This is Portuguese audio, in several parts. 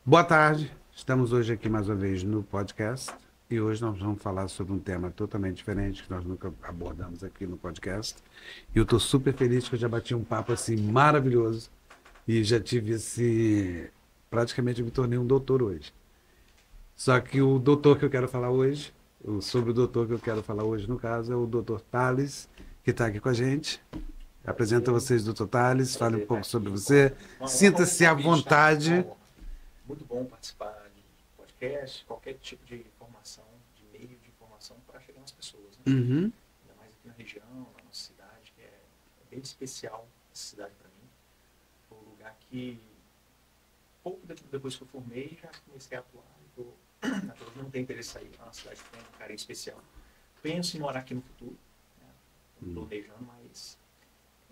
Boa tarde, estamos hoje aqui mais uma vez no podcast e hoje nós vamos falar sobre um tema totalmente diferente que nós nunca abordamos aqui no podcast. E eu estou super feliz que eu já bati um papo assim maravilhoso e já tive esse. Praticamente eu me tornei um doutor hoje. Só que o doutor que eu quero falar hoje, sobre o doutor que eu quero falar hoje, no caso, é o doutor Thales, que está aqui com a gente. Apresento a vocês, doutor Thales, fale um pouco sobre você. Sinta-se à vontade. Muito bom participar de podcast, qualquer tipo de informação, de meio de informação para chegar nas pessoas. Né? Uhum. Ainda mais aqui na região, na nossa cidade, que é bem especial essa cidade para mim. Foi um lugar que, pouco depois que eu formei, já comecei a atuar. Até hoje não tenho interesse em sair. É uma cidade que tem um carinho especial. Penso em morar aqui no futuro, né? Estou planejando, mas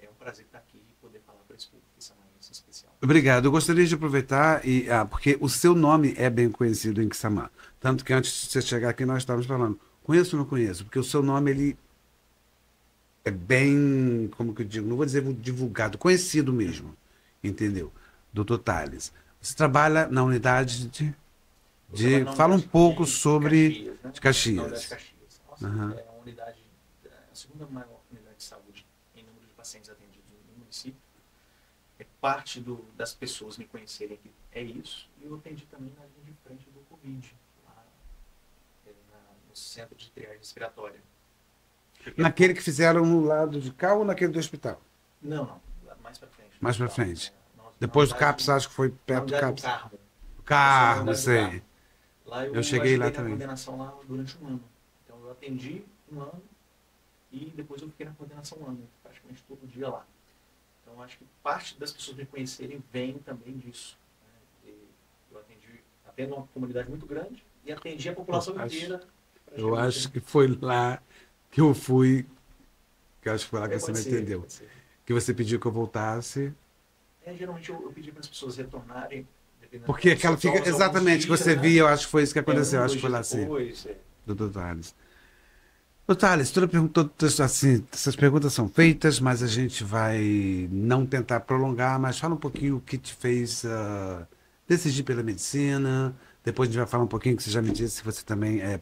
é um prazer estar aqui e poder falar para esse público que isso é uma mesa especial. Obrigado. Eu gostaria de aproveitar porque o seu nome é bem conhecido em Quissamã. Tanto que antes de você chegar aqui nós estávamos falando, conheço ou não conheço? Porque o seu nome ele é bem, como que eu digo, não vou dizer divulgado, conhecido mesmo, entendeu? Doutor Thales. Você trabalha na unidade Eu trabalho na fala um unidade pouco de sobre Caxias, né? de Na unidade de Caxias. Caxias. Nossa, Aham. é uma unidade, a segunda maior unidade de saúde em número de pacientes atendidos no município. É parte das pessoas me conhecerem que é isso. E eu atendi também na linha de frente do Covid, lá no centro de triagem respiratória. Naquele que fizeram no lado de cá ou naquele do hospital? Não, mais para frente. Mais para Hospital. frente. Na Depois do unidade, CAPS, acho que foi na perto do unidade do CAPS. Carmo. Carro, unidade do sei. Carmo. Lá Eu cheguei lá ajudei na também. coordenação lá durante um ano. Então eu atendi um ano e depois eu fiquei na coordenação um ano, praticamente todo dia lá. Então acho que parte das pessoas me conhecerem vem também disso. Né? Eu atendo uma comunidade muito grande e atendi a população inteira. Eu acho que foi lá que eu fui, que eu acho que foi lá que É, você me pode ser, entendeu. pode ser. Que você pediu que eu voltasse. Geralmente eu pedi para as pessoas retornarem, dependendo Porque dos aquela fica. sintomas, alguns Exatamente, que dias, você né? via, eu acho que foi isso que aconteceu. Um, Acho que dois foi dias lá assim, depois. doutor Thales. Doutor Thales, todas assim, essas perguntas são feitas, mas a gente vai não tentar prolongar, mas fala um pouquinho o que te fez decidir pela medicina. Depois a gente vai falar um pouquinho, que você já me disse que você também é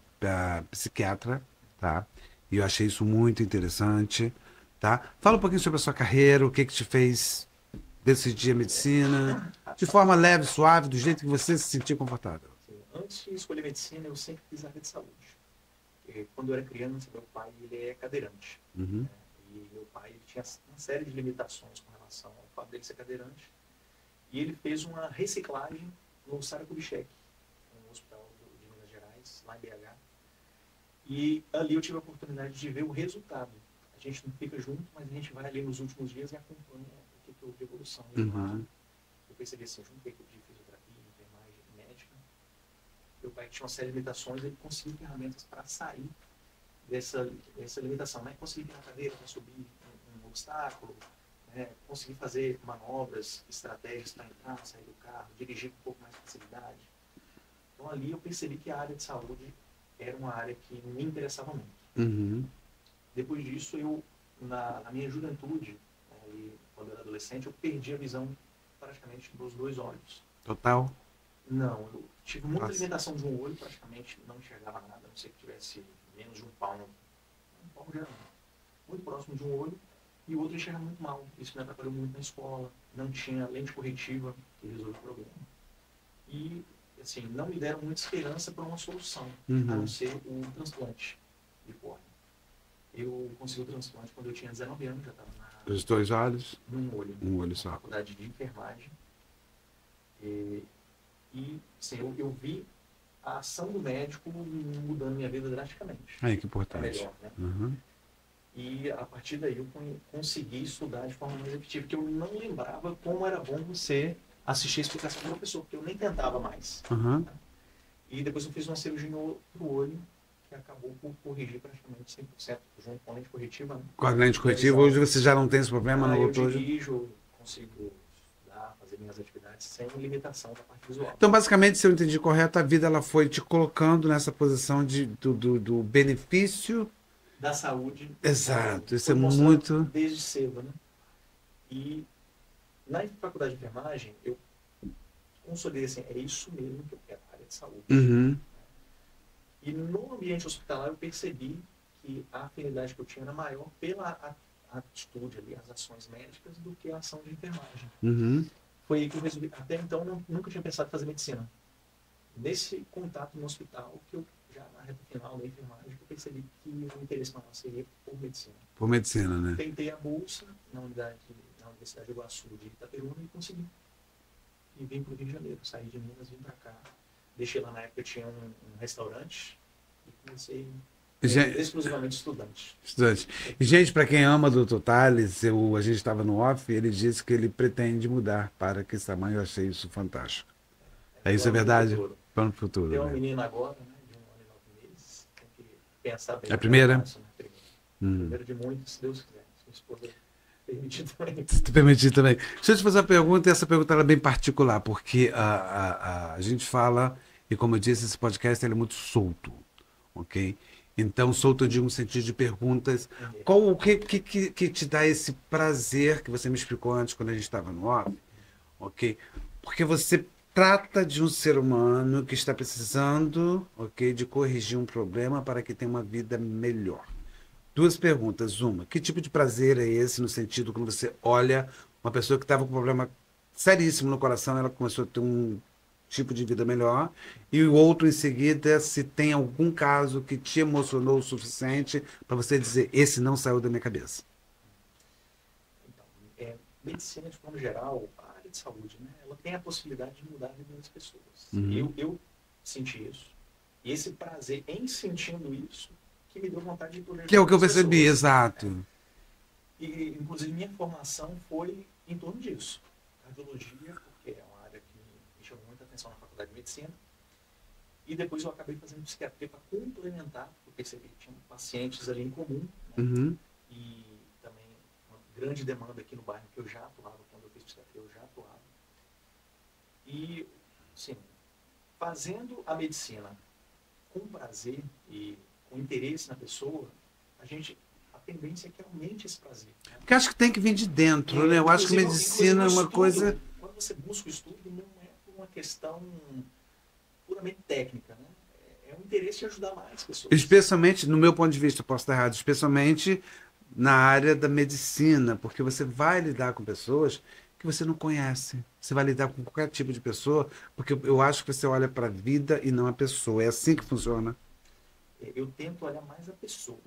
psiquiatra, tá? E eu achei isso muito interessante, tá? Fala um pouquinho sobre a sua carreira, o que que te fez decidir a medicina, de forma leve, suave, do jeito que você se sentir confortável. Antes de escolher medicina, eu sempre quis área de saúde. Quando eu era criança, meu pai ele é cadeirante. Uhum. Né? E meu pai ele tinha uma série de limitações com relação ao fato dele ser cadeirante. E ele fez uma reciclagem no Sara Kubitschek, um hospital de Minas Gerais, lá em BH. E ali eu tive a oportunidade de ver o resultado. A gente não fica junto, mas a gente vai ali nos últimos dias e acompanha o que houve de evolução. E lá eu percebi assim, junto com a equipe de fisioterapia, enfermagem médica, meu pai tinha uma série de limitações, ele conseguiu ferramentas para sair dessa limitação, né? Conseguir virar a cadeira para subir um obstáculo, né? Conseguir fazer manobras, estratégias para entrar, sair do carro, dirigir com um pouco mais de facilidade. Então ali eu percebi que a área de saúde era uma área que me interessava muito. Uhum. Depois disso, na minha juventude, quando eu era adolescente, eu perdi a visão praticamente dos dois olhos. Total. Não, eu tive muita Nossa. limitação de um olho, praticamente não enxergava nada, a não ser que tivesse menos de um palmo já muito próximo de um olho, e o outro enxerga muito mal. Isso me atrapalhou muito na escola, não tinha lente corretiva que resolveu o problema. E, assim, não me deram muita esperança para uma solução, a não ser o transplante de córnea. Eu consegui o transplante quando eu tinha 19 anos, já estava Os dois olhos? num olho. Um olho só. Na faculdade de enfermagem. E assim, eu vi a ação do médico mudando minha vida drasticamente. Aí, que importante. Melhor, né? Uhum. E a partir daí eu consegui estudar de forma mais efetiva, porque eu não lembrava como era bom você assistir a explicação do professor, porque eu nem tentava mais. Uhum. E depois eu fiz uma cirurgia no olho, que acabou por corrigir praticamente 100%, junto com a lente corretiva. Né? Com a lente corretiva, hoje você já não tem esse problema no eu outro olho? dirijo, consigo estudar, fazer minhas atividades sem limitação da parte visual. Então, basicamente, se eu entendi correto, a vida ela foi te colocando nessa posição do benefício Da saúde. Exato, isso é foi mostrado muito. desde cedo, né? E na faculdade de enfermagem, eu consolidei assim, é isso mesmo que eu quero, a área de saúde. Uhum. E no ambiente hospitalar eu percebi que a afinidade que eu tinha era maior pela atitude ali, as ações médicas, do que a ação de enfermagem. Uhum. Foi aí que eu resolvi. Até então eu nunca tinha pensado em fazer medicina. Nesse contato no hospital, que eu já na reta final da enfermagem, que eu percebi que o interesse maior seria por medicina. Por medicina, né? Tentei a bolsa na Universidade de Iguaçu de Itaperuna e consegui. E vim para o Rio de Janeiro. Saí de Minas, vim para cá. Deixei lá na época, tinha um restaurante e comecei exclusivamente estudante. E, gente, para quem ama Dr. Tales, a gente estava no off, ele disse que ele pretende mudar para que tamanho. Eu achei isso fantástico. Isso é verdade? Plano pro futuro. Tem uma menina agora, né, de 1 ano e 9 meses, tem que pensar bem. A primeira? Primeira de muitos, se Deus quiser. Se minha esposa permitir também. Se tu permitir também. Deixa eu te fazer uma pergunta, e essa pergunta ela é bem particular, porque a gente fala, e como eu disse, esse podcast ele é muito solto, ok? Então, solto eu digo no sentido de perguntas. O que te dá esse prazer que você me explicou antes, quando a gente estava no off, ok? Porque você trata de um ser humano que está precisando, ok, de corrigir um problema para que tenha uma vida melhor. Duas perguntas. Uma, que tipo de prazer é esse no sentido quando você olha uma pessoa que estava com um problema seríssimo no coração, ela começou a ter um tipo de vida melhor, e o outro em seguida, se tem algum caso que te emocionou o suficiente para você dizer, esse não saiu da minha cabeça. Então, medicina de forma geral, a área de saúde, né, ela tem a possibilidade de mudar a vida das pessoas. Eu senti isso. E esse prazer em sentindo isso que me deu vontade de poder. Que é o que eu percebi, pessoas, exato. Né? E, inclusive, minha formação foi em torno disso. Cardiologia, porque é uma área que me chamou muita atenção na faculdade de medicina. E depois eu acabei fazendo psiquiatria para complementar, porque eu percebi que tinha pacientes ali em comum. Né? E também uma grande demanda aqui no bairro que eu já atuava, quando eu fiz psiquiatria eu já atuava. E, sim, fazendo a medicina com prazer e com interesse na pessoa, a tendência é que aumente esse prazer. Né? Porque acho que tem que vir de dentro, né? Eu acho que medicina é uma coisa... Quando você busca o estudo, não é por uma questão puramente técnica, né? É um interesse de ajudar mais pessoas. Especialmente, no meu ponto de vista, posso estar errado, especialmente na área da medicina, porque você vai lidar com pessoas que você não conhece. Você vai lidar com qualquer tipo de pessoa, porque eu acho que você olha para a vida e não a pessoa. É assim que funciona. Eu tento olhar mais a pessoa.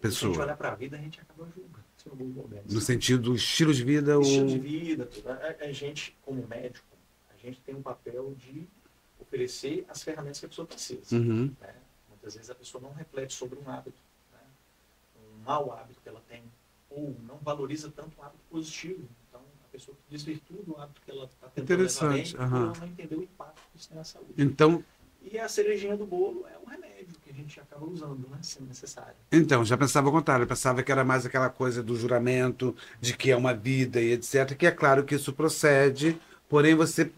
Se a gente olhar para a vida, a gente acaba julgando. No sentido do estilo de vida? Estilo de vida. Tudo. A gente, como médico, a gente tem um papel de oferecer as ferramentas que a pessoa precisa. Né? Muitas vezes a pessoa não reflete sobre um hábito, né? Um mau hábito que ela tem, ou não valoriza tanto um hábito positivo. Então, a pessoa desvirtua do hábito que ela está tentando levar bem, porque ela não entendeu o impacto que isso tem na saúde. Então, e a cerejinha do bolo é um remédio que a gente acaba usando, né, se necessário. Então, já pensava ao contrário. Eu pensava que era mais aquela coisa do juramento, de que é uma vida e etc. Que é claro que isso procede, porém você...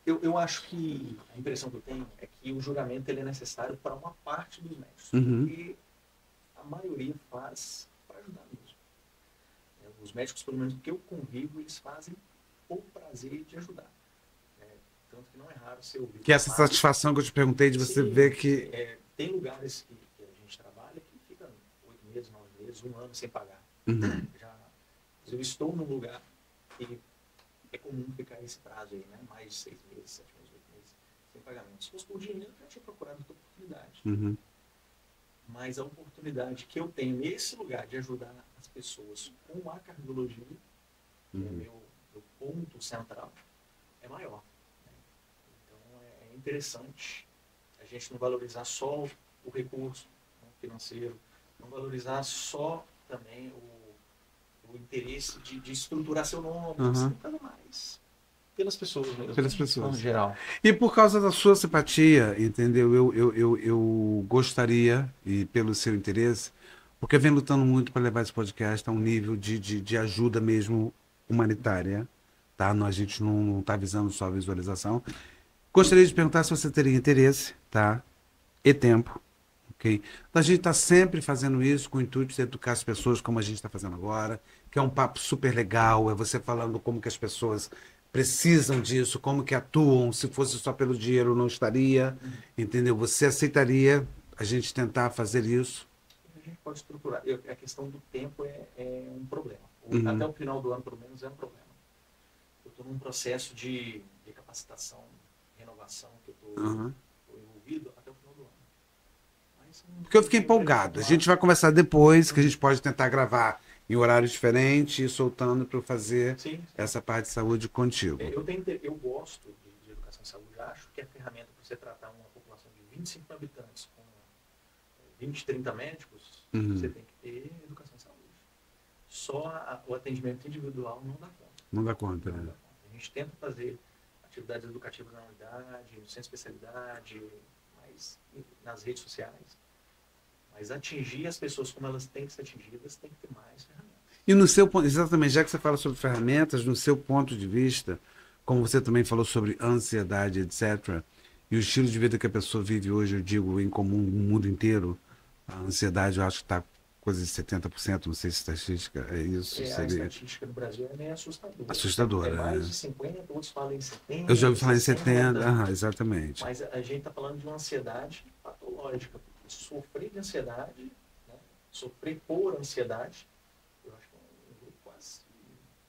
Eu acho que a impressão que eu tenho é que o juramento ele é necessário para uma parte dos médicos. Porque a maioria faz para ajudar mesmo. Os médicos, pelo menos que eu convivo, eles fazem por prazer de ajudar. Tanto que não é raro você ouvir. Que essa satisfação que eu te perguntei de você ver que... tem lugares que a gente trabalha que fica 8 meses, 9 meses, 1 ano sem pagar. Eu estou num lugar que é comum ficar esse prazo aí, né? Mais de 6 meses, 7 meses, 8 meses sem pagamento. Se fosse por dinheiro, eu já tinha procurado outra oportunidade. Mas a oportunidade que eu tenho nesse lugar de ajudar as pessoas com a cardiologia, que é meu ponto central, é maior. É interessante a gente não valorizar só o recurso, né, financeiro, não valorizar só também o interesse de estruturar seu nome, nada mais. Pelas pessoas mesmo. Pelas pessoas. No geral. E por causa da sua simpatia, entendeu? Eu gostaria, e pelo seu interesse, porque eu venho lutando muito para levar esse podcast a um nível de ajuda mesmo humanitária. Tá? A gente não está visando só a visualização. Gostaria de perguntar se você teria interesse, tá? E tempo, ok? Então, a gente está sempre fazendo isso com o intuito de educar as pessoas como a gente está fazendo agora, que é um papo super legal, é você falando como que as pessoas precisam disso, como que atuam, se fosse só pelo dinheiro não estaria, entendeu? Você aceitaria a gente tentar fazer isso? A gente pode estruturar. A questão do tempo é um problema. Até Uhum. o final do ano, pelo menos, é um problema. Eu estou num processo de capacitação, renovação, que eu estou Uhum. envolvido até o final do ano. Mas Porque eu fiquei empolgado. A gente vai conversar depois, que a gente pode tentar gravar em horário diferente e soltando para eu fazer Sim, sim. essa parte de saúde contigo. Eu gosto de educação e saúde. Acho que a ferramenta para você tratar uma população de 25 habitantes com 20, 30 médicos, Uhum. você tem que ter educação e saúde. Só o atendimento individual não dá conta. Não dá conta, Não né? dá conta. A gente tenta fazer atividades educativas na unidade, no centro de especialidade, mas nas redes sociais. Mas atingir as pessoas como elas têm que ser atingidas, tem que ter mais ferramentas. E no seu ponto, exatamente, já que você fala sobre ferramentas, no seu ponto de vista, como você também falou sobre ansiedade, etc., e o estilo de vida que a pessoa vive hoje, eu digo, em comum no mundo inteiro, a ansiedade eu acho que está coisa de 70%, não sei se estatística é isso, A seria estatística no Brasil é meio assustadora. assustadora. É mais Né? de 50, outros falam em 70. Eu já ouvi falar em 70, 60. exatamente. Mas a gente está falando de uma ansiedade patológica. Porque sofrer de ansiedade, né, sofrer por ansiedade, eu acho que é um grupo quase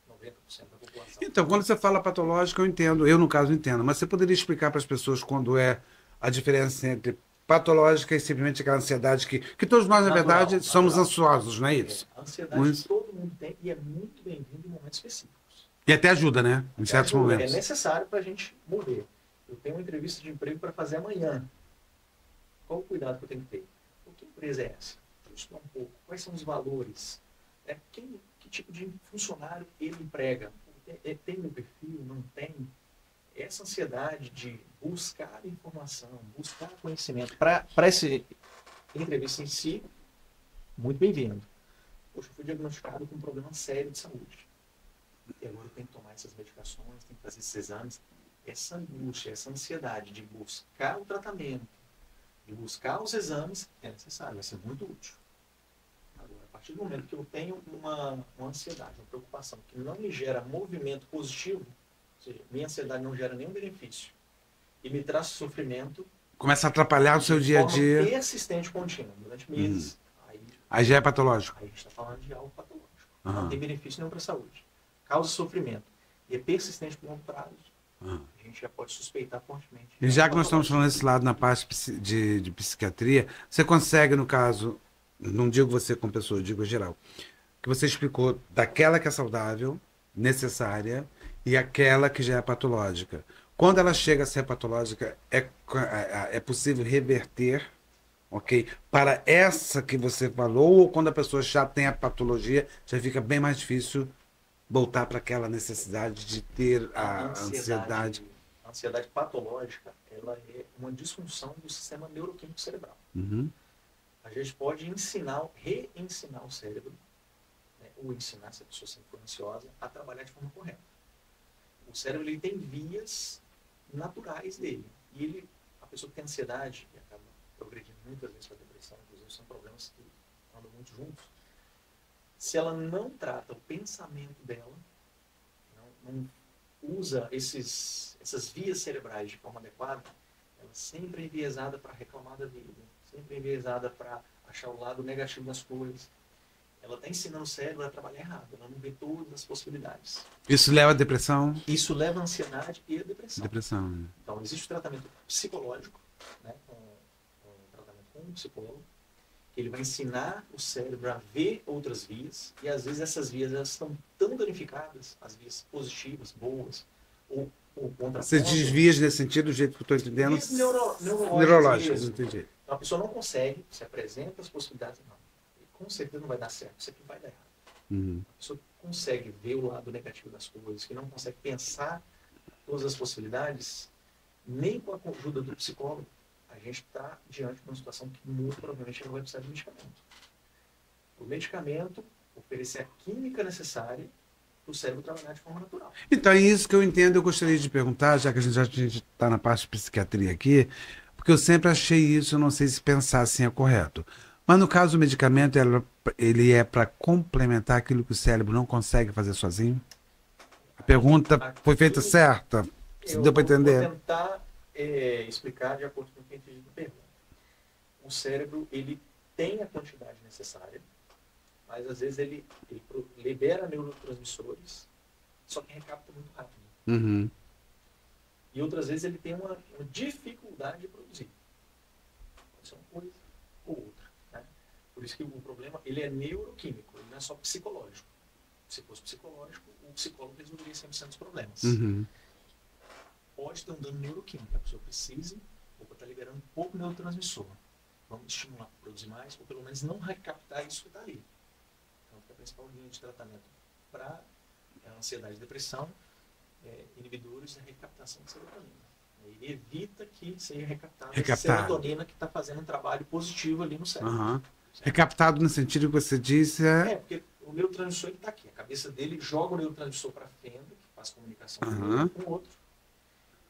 90% da população. Então, quando você fala patológico, eu entendo, eu no caso entendo, mas você poderia explicar para as pessoas quando é a diferença entre patológica e simplesmente aquela ansiedade que todos nós, na Natural, verdade, somos natural. ansiosos, não é isso? A ansiedade Mas- todo mundo tem e é muito bem-vindo em momentos específicos. E até ajuda, né? Em certos É momentos. necessário para a gente mover. Eu tenho uma entrevista de emprego para fazer amanhã. Qual o cuidado que eu tenho que ter? Que empresa é essa? Deixa eu estudar um pouco. Quais são os valores? Que tipo de funcionário ele emprega? Tem meu perfil? Não tem? Essa ansiedade de buscar informação, buscar conhecimento para essa entrevista em si, muito bem-vindo. Poxa, eu fui diagnosticado com um problema sério de saúde. E agora eu tenho que tomar essas medicações, tenho que fazer esses exames. Essa angústia, essa ansiedade de buscar o tratamento, de buscar os exames, é necessário, vai ser muito útil. Agora, a partir do momento que eu tenho uma ansiedade, uma preocupação que não me gera movimento positivo, ou seja, minha ansiedade não gera nenhum benefício e me traz sofrimento, Começa a atrapalhar o seu de dia a forma dia, persistente, contínua, durante meses, aí já é patológico. aí a gente está falando de algo patológico. Aham. Não tem benefício nenhum para a saúde. Causa sofrimento e é persistente por longo prazo. Aham. A gente já pode suspeitar fortemente. E já que nós estamos falando desse lado na parte de psiquiatria, você consegue, no caso, não digo você como pessoa, eu digo geral, que você explicou daquela que é saudável, necessária, e aquela que já é patológica. Quando ela chega a ser patológica, é possível reverter, ok? Para essa que você falou, ou quando a pessoa já tem a patologia, já fica bem mais difícil voltar para aquela necessidade de ter a ansiedade. A ansiedade patológica, ela é uma disfunção do sistema neuroquímico cerebral. Uhum. A gente pode reensinar o cérebro, né, ou ensinar, se a pessoa sempre for ansiosa, a trabalhar de forma correta. O cérebro ele tem vias naturais dele. E a pessoa que tem ansiedade, e acaba progredindo muitas vezes para a depressão, inclusive são problemas que andam muito juntos, se ela não trata o pensamento dela, não usa essas vias cerebrais de forma adequada, ela sempre é enviesada para reclamar da vida, sempre é enviesada para achar o lado negativo das coisas. Ela está ensinando o cérebro a trabalhar errado, ela não vê todas as possibilidades. Isso leva à depressão? Isso leva à ansiedade e à depressão. Depressão, né? Então, existe o tratamento psicológico, né, um tratamento com um psicólogo, que ele vai ensinar o cérebro a ver outras vias, e às vezes essas vias elas estão tão danificadas, as vias positivas, boas, ou contra Você desvia nesse sentido, do jeito que eu estou entendendo? Neurológicas, entendi. Então, a pessoa não consegue, se apresenta as possibilidades, não. Com certeza não vai dar certo, isso aqui vai dar errado. Uhum. A pessoa consegue ver o lado negativo das coisas, que não consegue pensar todas as possibilidades, nem com a ajuda do psicólogo, a gente está diante de uma situação que muito provavelmente não vai precisar de medicamento. O medicamento oferecer a química necessária para o cérebro trabalhar de forma natural. Então, é isso que eu entendo. Eu gostaria de perguntar, já que a gente está na parte de psiquiatria aqui, porque eu sempre achei isso, eu não sei se pensar assim é correto. Mas no caso do medicamento, ele é para complementar aquilo que o cérebro não consegue fazer sozinho? A pergunta foi feita certa? Deu para entender? Vou tentar explicar de acordo com o que eu entendi da pergunta. O cérebro, ele tem a quantidade necessária, mas às vezes ele libera neurotransmissores, só que recapta muito rápido. Uhum. E outras vezes ele tem uma dificuldade de produzir. Pode ser uma coisa ou outra. Né? Por isso que o problema ele é neuroquímico, ele não é só psicológico. Se fosse psicológico, o psicólogo resolveria 100% dos problemas. Uhum. Pode ter um dano neuroquímico, a pessoa precisa, ou está liberando um pouco de neurotransmissor. Vamos estimular a produzir mais, ou pelo menos não recaptar isso que está ali. Então, a principal linha de tratamento para a ansiedade e depressão inibidores da recaptação de serotonina. Ele evita que seja recaptada a serotonina que está fazendo um trabalho positivo ali no cérebro. Uhum. Recaptado no sentido que você disse porque o neurotransmissor está aqui. A cabeça dele joga o neurotransmissor para a fenda, que faz comunicação com o outro,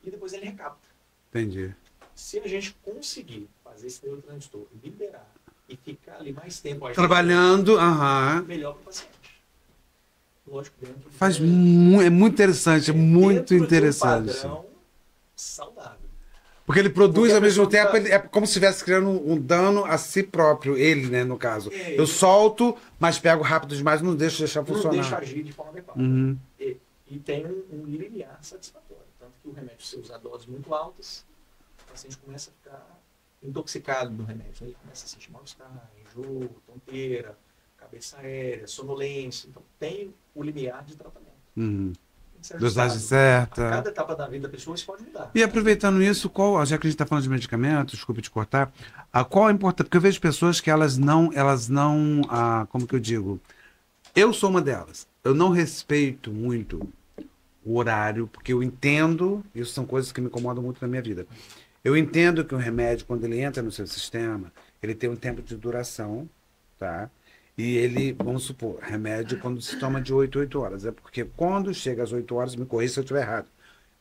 e depois ele recapta. Entendi. Se a gente conseguir fazer esse neurotransmissor liberar e ficar ali mais tempo trabalhando, melhor para o paciente. Lógico, dentro é muito interessante, muito interessante. De um padrão saudável. Porque ele produz ao mesmo tempo, é como se estivesse criando um dano a si próprio, ele, né, no caso. Eu solto, mas pego rápido demais, não deixo deixar funcionar. Não deixa agir de forma adequada. Uhum. E tem um limiar satisfatório. Tanto que o remédio, se usar doses muito altas, o paciente começa a ficar intoxicado do remédio. Ele começa a sentir mal-estar, enjoo, tonteira, cabeça aérea, sonolência. Então tem o limiar de tratamento. Uhum. Dosagem certa. A cada etapa da vida da pessoa isso pode mudar. E aproveitando isso, já que a gente está falando de medicamentos, desculpe te cortar, qual a importância? Porque eu vejo pessoas que elas não, como que eu digo? Eu sou uma delas. Eu não respeito muito o horário, porque eu entendo, isso são coisas que me incomodam muito na minha vida. Eu entendo que o remédio, quando ele entra no seu sistema, ele tem um tempo de duração, tá? E ele, vamos supor, remédio quando se toma de 8 horas. É porque quando chega às 8 horas, me corrija se eu estiver errado,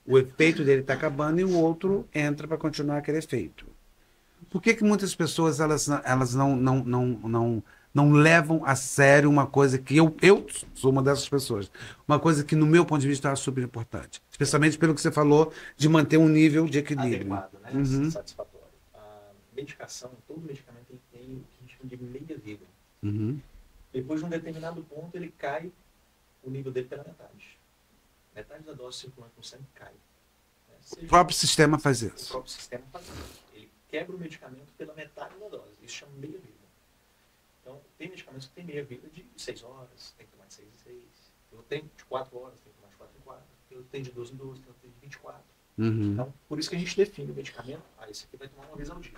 o efeito dele está acabando e o outro entra para continuar aquele efeito. Por que muitas pessoas elas não levam a sério uma coisa que eu sou uma dessas pessoas, uma coisa que no meu ponto de vista é super importante, especialmente pelo que você falou de manter um nível de equilíbrio adequado, né? Satisfatório. A medicação, todo medicamento tem o que a gente chama de meia-vida. Uhum. Depois de um determinado ponto, ele cai o nível dele pela metade. Metade da dose circulante no sangue cai. O próprio sistema faz isso. O próprio sistema faz isso. Ele quebra o medicamento pela metade da dose. Isso chama meia-vida. Então, tem medicamentos que têm meia-vida de 6 horas, tem que tomar de 6 em 6. Eu tenho de 4 horas, tem que tomar de 4 em 4. Eu tenho de 12 em 12, eu tenho de 24. Uhum. Então, por isso que a gente define o medicamento. Esse aqui vai tomar uma vez ao dia.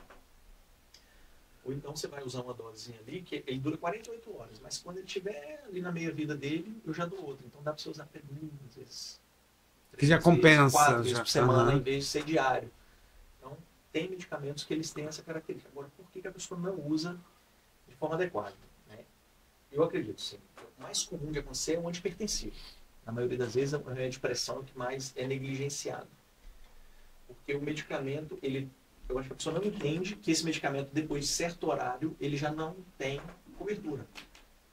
Ou então você vai usar uma dosezinha ali, que ele dura 48 horas, mas quando ele estiver ali na meia-vida dele, eu já dou outro. Então dá para você usar até 2 vezes. Que já compensa. 4 vezes por semana, em vez de ser diário. Então, tem medicamentos que eles têm essa característica. Agora, por que a pessoa não usa de forma adequada? Né? Eu acredito, sim. O mais comum de acontecer é um antipertensivo. Na maioria das vezes, o remédio de pressão que mais é negligenciado. Porque o medicamento, eu acho que a pessoa não entende que esse medicamento, depois de certo horário, ele já não tem cobertura.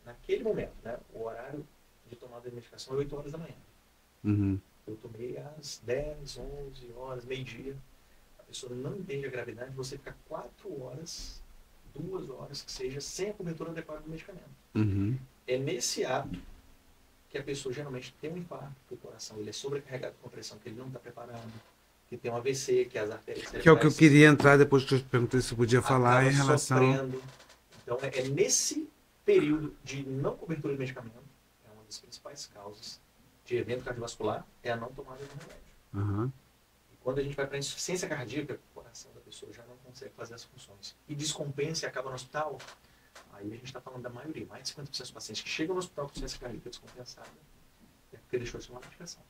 Naquele momento, né? O horário de tomada de medicação é 8 horas da manhã. Uhum. Eu tomei às 10, 11 horas, meio-dia. A pessoa não entende a gravidade, você fica 4 horas, 2 horas, que seja, sem a cobertura adequada do medicamento. Uhum. É nesse ato que a pessoa geralmente tem um infarto, que o coração ele é sobrecarregado com pressão que ele não está preparando, que tem um AVC, que as artérias cerebrais... Que é o que eu queria entrar depois que eu te perguntei se podia falar em relação... Sofrendo. Então, é nesse período de não cobertura de medicamento, é uma das principais causas de evento cardiovascular, é a não tomada de remédio. Uhum. E quando a gente vai para a insuficiência cardíaca, o coração da pessoa já não consegue fazer as funções. E descompensa e acaba no hospital, aí a gente está falando da maioria, mais de 50% dos pacientes que chegam no hospital com insuficiência cardíaca descompensada, é porque deixou de tomar medicação.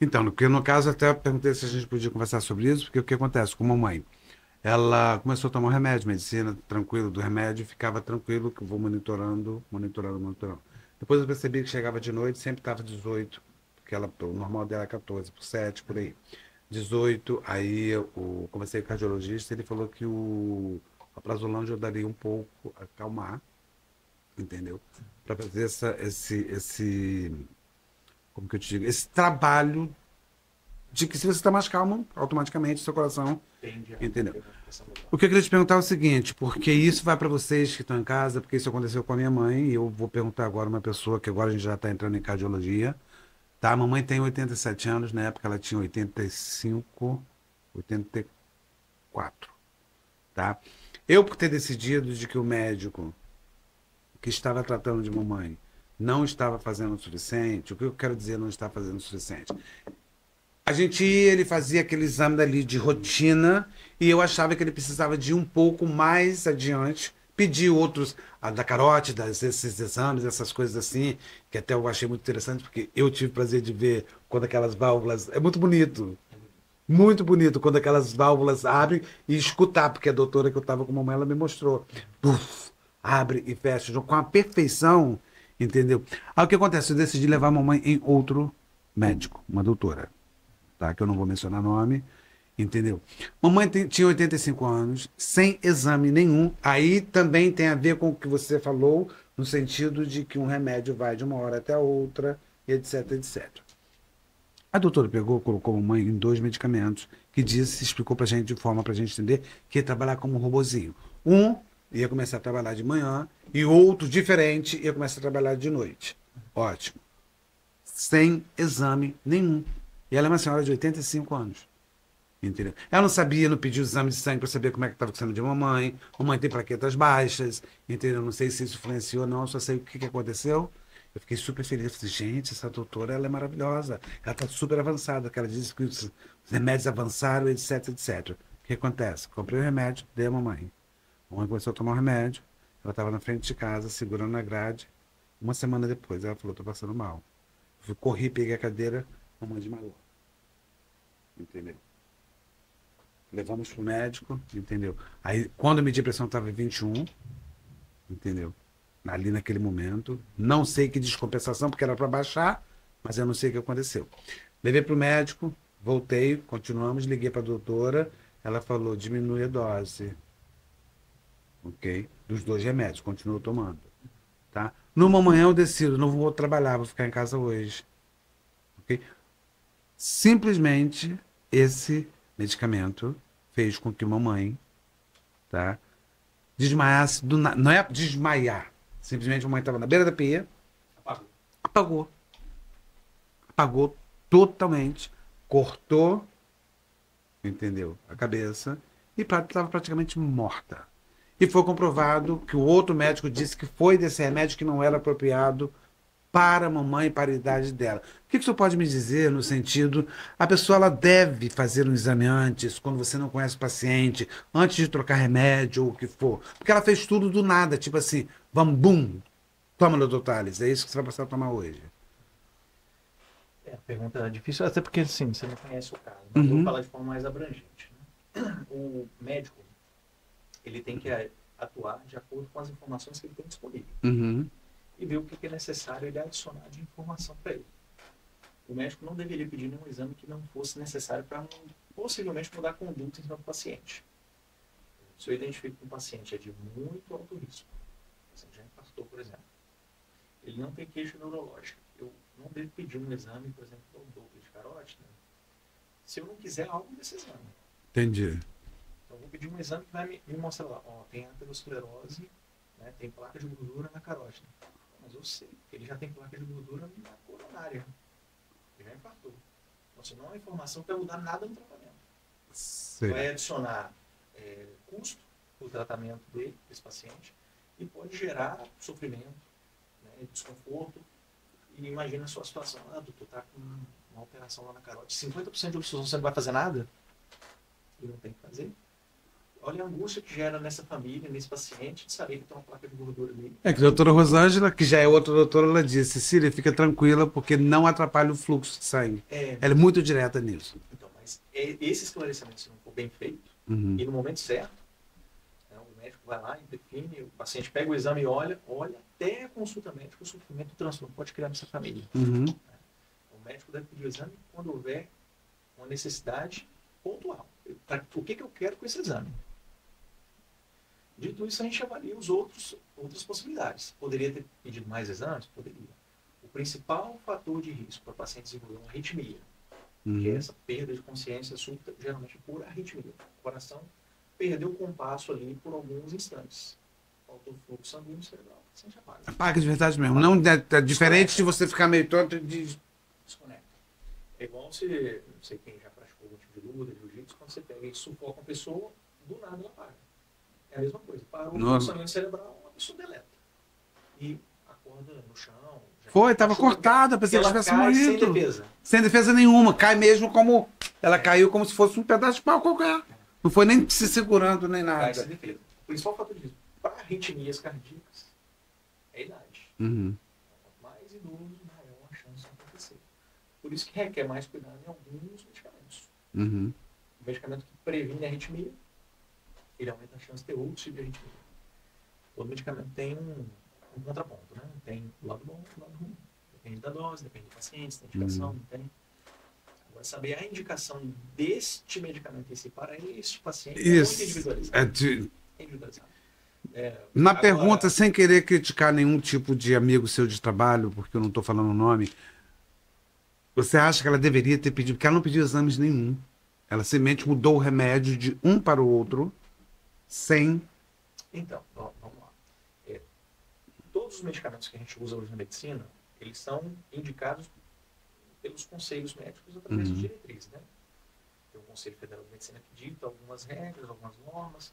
Então, porque no caso até perguntei se a gente podia conversar sobre isso, porque o que acontece com a mamãe? Ela começou a tomar um remédio, medicina, tranquilo do remédio, ficava tranquilo que eu vou monitorando. Depois eu percebi que chegava de noite, sempre estava 18, porque o normal dela é 14, por 7, por aí. 18, aí eu conversei com o cardiologista, ele falou que o prazolam ajudaria um pouco a acalmar, entendeu? Para fazer como que eu te digo, esse trabalho de que se você está mais calmo, automaticamente seu coração, Tende a entendeu? ter uma pressão maior. O que eu queria te perguntar é o seguinte, porque isso vai para vocês que estão em casa, porque isso aconteceu com a minha mãe, e eu vou perguntar agora uma pessoa que agora a gente já está entrando em cardiologia, tá? A mamãe tem 87 anos, na época ela tinha 85, 84, tá? Eu, por ter decidido de que o médico que estava tratando de mamãe não estava fazendo o suficiente, o que eu quero dizer não está fazendo o suficiente? A gente ia, ele fazia aquele exame dali de rotina e eu achava que ele precisava de ir um pouco mais adiante, pedir outros, da carótida, esses exames, essas coisas assim, que até eu achei muito interessante, porque eu tive o prazer de ver quando aquelas válvulas. É muito bonito quando aquelas válvulas abrem e escutar, porque a doutora que eu estava com a mamãe, ela me mostrou. Puf, abre e fecha, com a perfeição, entendeu? Aí o que acontece? Eu decidi levar a mamãe em outro médico, uma doutora, tá? Que eu não vou mencionar nome, entendeu? Mamãe tinha 85 anos, sem exame nenhum. Aí também tem a ver com o que você falou, no sentido de que um remédio vai de uma hora até a outra, etc, etc. A doutora pegou, colocou a mamãe em 2 medicamentos, que disse, explicou pra gente de forma pra gente entender que ia trabalhar como um robozinho. Um ia começar a trabalhar de manhã e outro, diferente, ia começar a trabalhar de noite. Ótimo. Sem exame nenhum. E ela é uma senhora de 85 anos. Entendeu? Ela não sabia, não pediu exame de sangue para saber como é que estava o sangue de mamãe. Mamãe tem plaquetas baixas, entendeu? Não sei se isso influenciou ou não, só sei o que aconteceu. Eu fiquei super feliz. Eu falei, gente, essa doutora ela é maravilhosa. Ela está super avançada, que ela disse que os remédios avançaram, etc, etc. O que acontece? Comprei o remédio, dei a mamãe. A mamãe começou a tomar o remédio. Ela estava na frente de casa, segurando na grade. Uma semana depois, ela falou, estou passando mal. Eu corri, peguei a cadeira, a mamãe desmaiou. Entendeu? Levamos pro médico, entendeu? Aí, quando eu medi a pressão, estava em 21, entendeu? Ali naquele momento. Não sei que descompensação, porque era para baixar, mas eu não sei o que aconteceu. Levei pro médico, voltei, continuamos, liguei para a doutora, ela falou, diminui a dose, ok? Dos 2 remédios, continuo tomando, tá? Numa manhã eu decido, não vou trabalhar, vou ficar em casa hoje, ok? Simplesmente esse medicamento fez com que mamãe, tá, desmaiasse não é desmaiar. Simplesmente a mamãe estava na beira da pia, Apagou. apagou. Apagou totalmente, cortou, entendeu? A cabeça e estava praticamente morta. E foi comprovado que o outro médico disse que foi desse remédio que não era apropriado para a mamãe, para a idade dela. O que você pode me dizer no sentido, a pessoa ela deve fazer um exame antes, quando você não conhece o paciente, antes de trocar remédio ou o que for? Porque ela fez tudo do nada, tipo assim, vamos, bum, toma no Tales, é isso que você vai passar a tomar hoje. É, a pergunta é difícil, até porque assim, você não conhece o caso. Mas eu vou Uhum, falar de forma mais abrangente. Né? O médico, ele tem que atuar de acordo com as informações que ele tem disponível. uhum, E ver o que é necessário ele adicionar de informação para ele. O médico não deveria pedir nenhum exame que não fosse necessário para possivelmente mudar a conduta em seu paciente. Se eu identifico que um paciente é de muito alto risco, o paciente já infartou, por exemplo, ele não tem queixa neurológica, eu não devo pedir um exame, por exemplo, do Doppler de carótida, se eu não quiser algo desse exame. entendi. Então, eu vou pedir um exame que vai me mostrar lá, ó, tem aterosclerose, né, tem placa de gordura na carótida. Mas eu sei que ele já tem placa de gordura na coronária. Ele já infartou. Então, se não é uma informação que vai mudar nada no tratamento. Sei. Vai adicionar custo para o tratamento desse paciente e pode gerar sofrimento, né, desconforto. E imagina a sua situação. Ah, doutor, está com uma alteração lá na carótida. 50% de obstrução, você não vai fazer nada? E não tem que fazer. Olha a angústia que gera nessa família, nesse paciente, de saber que tem uma placa de gordura ali. É que a doutora Rosângela, que já é outra doutora, ela disse, Cecília, fica tranquila porque não atrapalha o fluxo de sangue. Ela é muito direta nisso. Então, mas esse esclarecimento, se não for bem feito, Uhum. e no momento certo, né, o médico vai lá e define, o paciente pega o exame e olha até a consulta médica, o sofrimento do transtorno pode criar nessa família. Uhum. O médico deve pedir o exame quando houver uma necessidade pontual. O que eu quero com esse exame? Dito isso, a gente avalia outras possibilidades. Poderia ter pedido mais exames? Poderia. O principal fator de risco para o paciente desenvolver uma arritmia, que é Uhum. essa perda de consciência súbita, geralmente por arritmia. O coração perdeu o compasso ali por alguns instantes. Faltou fluxo sanguíneo cerebral, o paciente apaga. Apaga de verdade mesmo. Não é diferente de você ficar meio tonto de. Desconecta. É igual você, não sei quem já praticou algum tipo de luta, de jiu-jitsu, quando você pega e sufoca uma pessoa, do nada ela apaga. É a mesma coisa. Parou o fluxo sanguíneo cerebral, a pessoa deleta. E acorda no chão. Foi, tava cortada, pensei que ela tivesse cai sem morrido. defesa. Sem defesa nenhuma. Cai mesmo como. Ela caiu como se fosse um pedaço de pau qualquer. Não foi nem se segurando, nem Cai sem nada. defesa. O principal fator de risco para arritmias cardíacas é a idade. Uhum. Quanto mais idoso, maior a chance de acontecer. Por isso que requer mais cuidado em alguns medicamentos. Uhum. O medicamento que previne a arritmia, ele aumenta a chance de ter outro tipo de arritmia. Todo medicamento tem um contraponto, né? Tem o lado bom e o lado ruim. Depende da dose, depende do paciente, se tem indicação, não tem. Agora, saber a indicação deste medicamento em si para este paciente é muito Isso. individualizado. É individualizado. Na Agora, pergunta, sem querer criticar nenhum tipo de amigo seu de trabalho, porque eu não estou falando o nome, você acha que ela deveria ter pedido? Porque ela não pediu exames nenhum. Ela simplesmente mudou o remédio de um para o outro, sem. Então, vamos lá. Todos os medicamentos que a gente usa hoje na medicina, eles são indicados pelos conselhos médicos através de diretrizes, né? Tem o Conselho Federal de Medicina que dita algumas regras, algumas normas,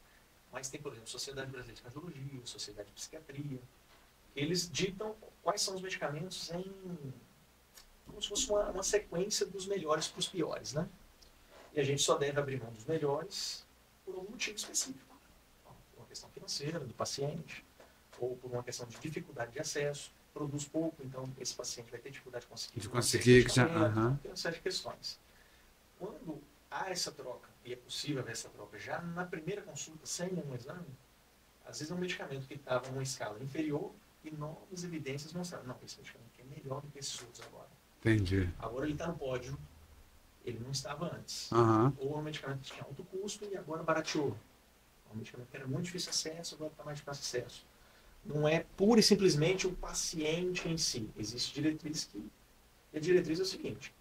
mas tem, por exemplo, Sociedade Brasileira de Cardiologia, Sociedade de Psiquiatria. Eles ditam quais são os medicamentos como se fosse uma sequência dos melhores para os piores, né? E a gente só deve abrir mão dos melhores por algum motivo específico. Por uma questão financeira do paciente, ou por uma questão de dificuldade de acesso, produz pouco, então esse paciente vai ter dificuldade de conseguir que já. então, tem uma série de questões. Quando há essa troca, e é possível haver essa troca já na primeira consulta, sem nenhum exame, às vezes é um medicamento que estava numa escala inferior e novas evidências mostraram, não, esse medicamento aqui é melhor do que esses outros agora. Entendi. Agora ele está no pódio, ele não estava antes. Aham. Ou é um medicamento que tinha alto custo e agora barateou. É um medicamento que era muito difícil acesso, agora está mais de fácil acesso. Não é pura e simplesmente o paciente em si. Existe diretriz que... E a diretriz é o seguinte.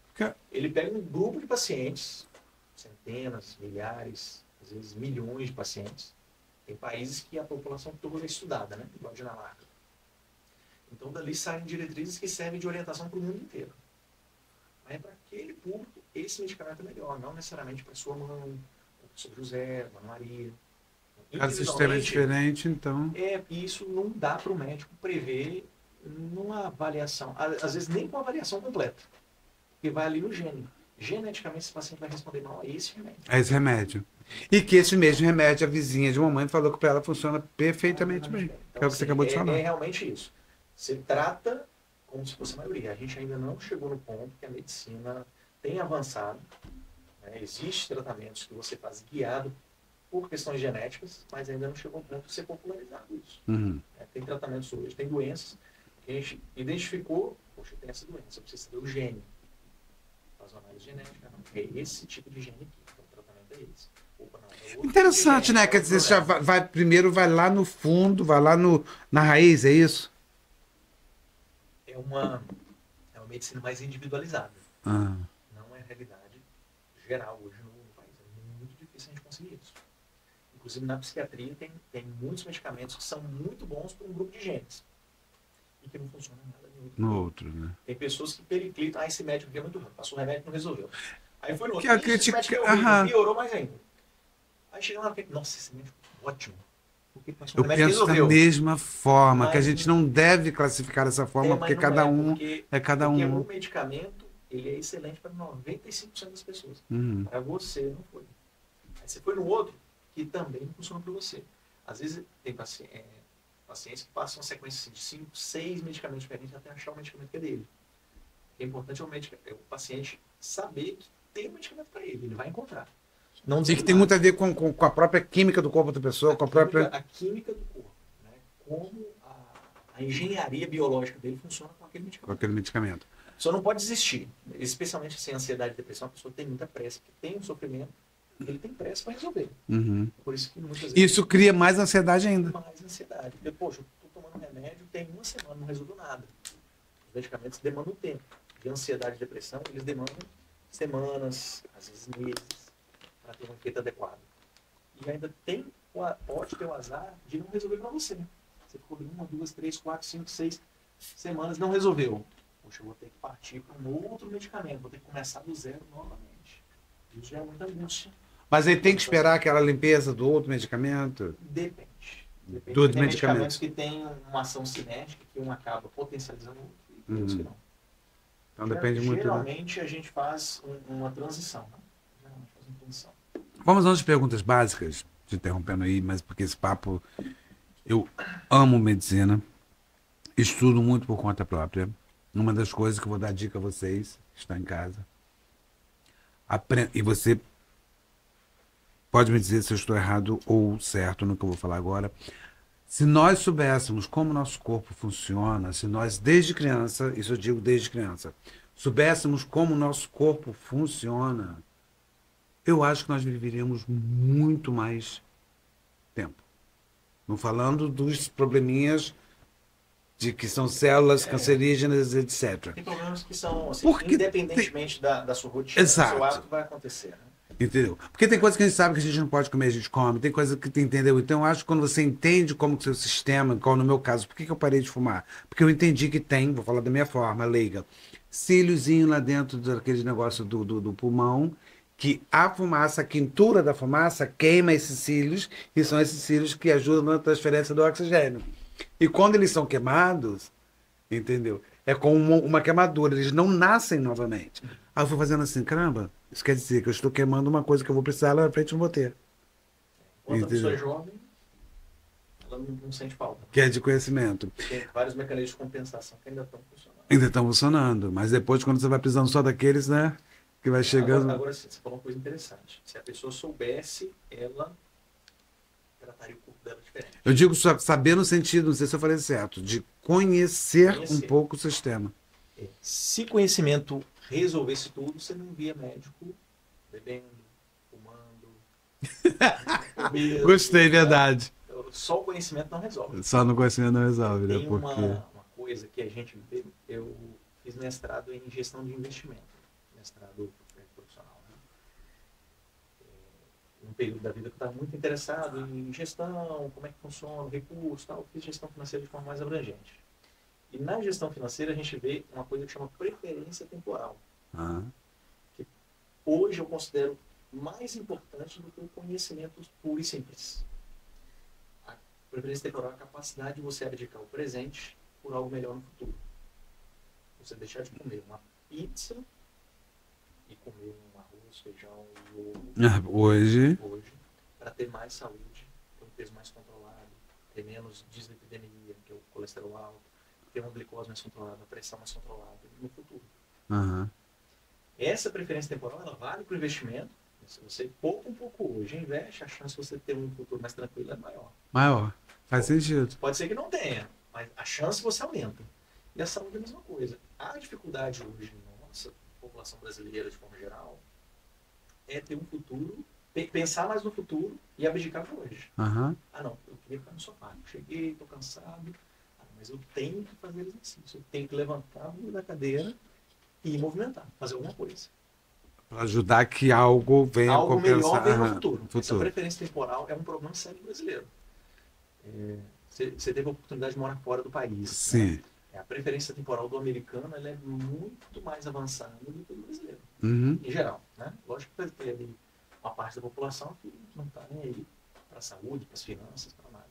Ele pega um grupo de pacientes, centenas, milhares, às vezes milhões de pacientes. Tem países que a população toda é estudada, né? Igual a Dinamarca. Então, dali saem diretrizes que servem de orientação para o mundo inteiro. Mas para aquele público, esse medicamento é melhor. Não necessariamente para sua mãe, ou para o seu José, para a Maria. Cada sistema é diferente, então. Isso não dá para o médico prever numa avaliação, às vezes nem com a avaliação completa, porque vai ali no gene. Geneticamente, esse paciente vai responder não a esse remédio. É esse remédio. E que esse mesmo remédio, a vizinha de mamãe falou que para ela funciona perfeitamente bem. Então, É o que você acabou de falar. É realmente isso. Você trata como se fosse a maioria. A gente ainda não chegou no ponto que a medicina tem avançado. Né? Existem tratamentos que você faz guiado por questões genéticas, mas ainda não chegou ao ponto de ser popularizado isso. Tem tratamentos hoje, tem doenças que a gente identificou, poxa, tem essa doença, eu preciso saber o gene. Faz uma análise genética, não. É esse tipo de gene aqui, então o tratamento é esse. Opa, não, é outro Interessante, tipo de né? gene, Quer dizer, já primeiro vai lá no fundo, vai lá na raiz, é isso? É uma medicina mais individualizada. Ah. Não é a realidade geral hoje no país. É muito difícil a gente conseguir isso. Inclusive, na psiquiatria, tem muitos medicamentos que são muito bons para um grupo de genes e que não funcionam nada no outro, né? Tem pessoas que periclitam, esse médico aqui é muito ruim, passou o remédio e não resolveu. Aí foi no outro, Que a esse médico é horrível, piorou mais ainda. Aí chega lá e fala, nossa, esse médico é ótimo. Porque passou o Eu remédio e penso da resolveu. mesma forma, que a Mas gente não deve classificar dessa forma, porque mas cada não um é cada porque um. o medicamento, ele é excelente para 95% das pessoas. Uhum. Para você, não foi. Aí você foi no outro, que também não funciona para você. Às vezes, tem pacientes que passam uma sequência de 5, 6 medicamentos diferentes até achar o medicamento que é dele. O que é importante é o paciente saber que tem um medicamento para ele, ele vai encontrar. Não E que tem muito a ver com a própria química do corpo da pessoa, com a própria... A química do corpo. Né? Como a engenharia biológica dele funciona com aquele medicamento. Com aquele medicamento. A pessoa não pode desistir. Especialmente sem ansiedade e depressão, a pessoa tem muita pressa, porque tem um sofrimento, ele tem pressa para resolver. Uhum. Por isso que muitas vezes... Isso cria mais ansiedade ainda. Mais ansiedade. Porque, poxa, eu estou tomando remédio, tem uma semana, não resolveu nada. Os medicamentos demandam tempo. De ansiedade e depressão, eles demandam semanas, às vezes meses, para ter um efeito adequado. E ainda pode ter o azar de não resolver para você. Você ficou 1, 2, 3, 4, 5, 6 semanas, não resolveu. Poxa, eu vou ter que partir para um outro medicamento, vou ter que começar do zero novamente. Isso já é muita angústia. Mas ele tem que esperar aquela limpeza do outro medicamento? Depende. Tem medicamentos que têm uma ação cinética, que um acaba potencializando o outro, e outros que não. Então depende muito. Geralmente a gente faz uma transição. Né? Geralmente faz uma transição. Vamos às perguntas básicas, te interrompendo aí, mas porque esse papo... Eu amo medicina, estudo muito por conta própria. Uma das coisas que eu vou dar dica a vocês, que estão em casa, e você pode me dizer se eu estou errado ou certo no que eu vou falar agora. Se nós soubéssemos como nosso corpo funciona, se nós desde criança, isso eu digo desde criança, soubéssemos como nosso corpo funciona, eu acho que nós viveríamos muito mais tempo. Não falando dos probleminhas de que são células cancerígenas, etc. Tem problemas que são, assim, independentemente da sua rotina, do seu hábito, vai acontecer. Né? Entendeu? Porque tem coisa que a gente sabe que a gente não pode comer, a gente come. Tem coisa que tu entendeu. Então, eu acho que quando você entende como que o seu sistema, qual no meu caso, por que eu parei de fumar? Porque eu entendi que tem, vou falar da minha forma, leiga, cíliozinho lá dentro daquele negócio do pulmão, que a fumaça, a quintura da fumaça queima esses cílios, e são esses cílios que ajudam na transferência do oxigênio. E quando eles são queimados, entendeu? É como uma queimadura, eles não nascem novamente. Aí eu fui fazendo assim, caramba, isso quer dizer que eu estou queimando uma coisa que eu vou precisar lá na frente, não vou ter. Quando a pessoa é jovem, ela não sente falta. Que é de conhecimento. Tem vários mecanismos de compensação que ainda estão funcionando. Ainda estão funcionando, mas depois quando você vai precisando só daqueles, né, que vai chegando... Agora você falou uma coisa interessante. Se a pessoa soubesse, ela trataria o corpo dela diferente. Eu digo saber no sentido, não sei se eu falei certo, de conhecer um pouco o sistema. Se conhecimento resolvesse tudo, você não via médico bebendo, fumando. Comendo, Gostei, verdade. Só o conhecimento não resolve. Só no conhecimento não resolve, né? Tem uma coisa que a gente vê, eu fiz mestrado em gestão de investimento, mestrado profissional. Né? Um período da vida que eu estava muito interessado em gestão, como é que funciona, recursos, tal, fiz gestão financeira de forma mais abrangente. E na gestão financeira a gente vê uma coisa que chama preferência temporal. Que hoje eu considero mais importante do que o conhecimento puro e simples. A preferência temporal é a capacidade de você abdicar o presente por algo melhor no futuro. Você deixar de comer uma pizza e comer um arroz, feijão e ovo hoje para ter mais saúde, ter um peso mais controlado, ter menos dislipidemia, que é o colesterol alto, ter uma glicose mais controlada, uma pressão mais controlada no futuro. Essa preferência temporal, ela vale para o investimento. Se você poupa um pouco hoje, investe, a chance de você ter um futuro mais tranquilo é maior. Maior. Faz sentido. Pode ser que não tenha, mas a chance você aumenta. E a saúde é a mesma coisa. A dificuldade hoje na nossa população brasileira, de forma geral, é ter um futuro, pensar mais no futuro e abdicar para hoje. Ah, não, eu queria ficar no sofá. Cheguei, estou cansado, mas eu tenho que fazer exercício. Eu tenho que levantar da cadeira e movimentar, fazer alguma coisa. Para ajudar que algo venha algo compensar. Melhor venha no futuro. Essa preferência temporal é um problema sério brasileiro. Você teve a oportunidade de morar fora do país. Sim. Né? A preferência temporal do americano ela é muito mais avançada do que do brasileiro. Em geral. Né? Lógico que vai ter ali uma parte da população que não está nem aí para a saúde, para as finanças, para nada.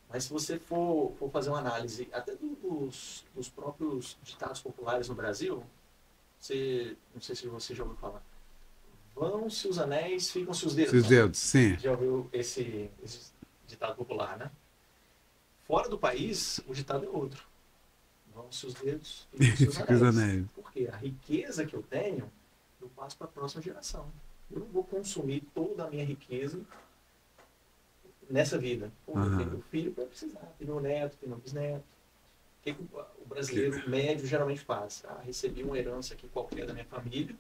Mas se você for fazer uma análise até dos próprios ditados populares no Brasil, não sei se você já ouviu falar. Vão-se os anéis, ficam-se os dedos. Os dedos, sim. Já ouviu esse ditado popular, né? Fora do país, o ditado é outro. Vão-se os dedos, ficam-se os anéis. Porque a riqueza que eu tenho, eu passo para a próxima geração. Eu não vou consumir toda a minha riqueza nessa vida. Eu tenho meu filho vai precisar, tem meu neto, tem meu bisneto. O que o brasileiro médio geralmente faz? Recebi uma herança aqui qualquer da minha família.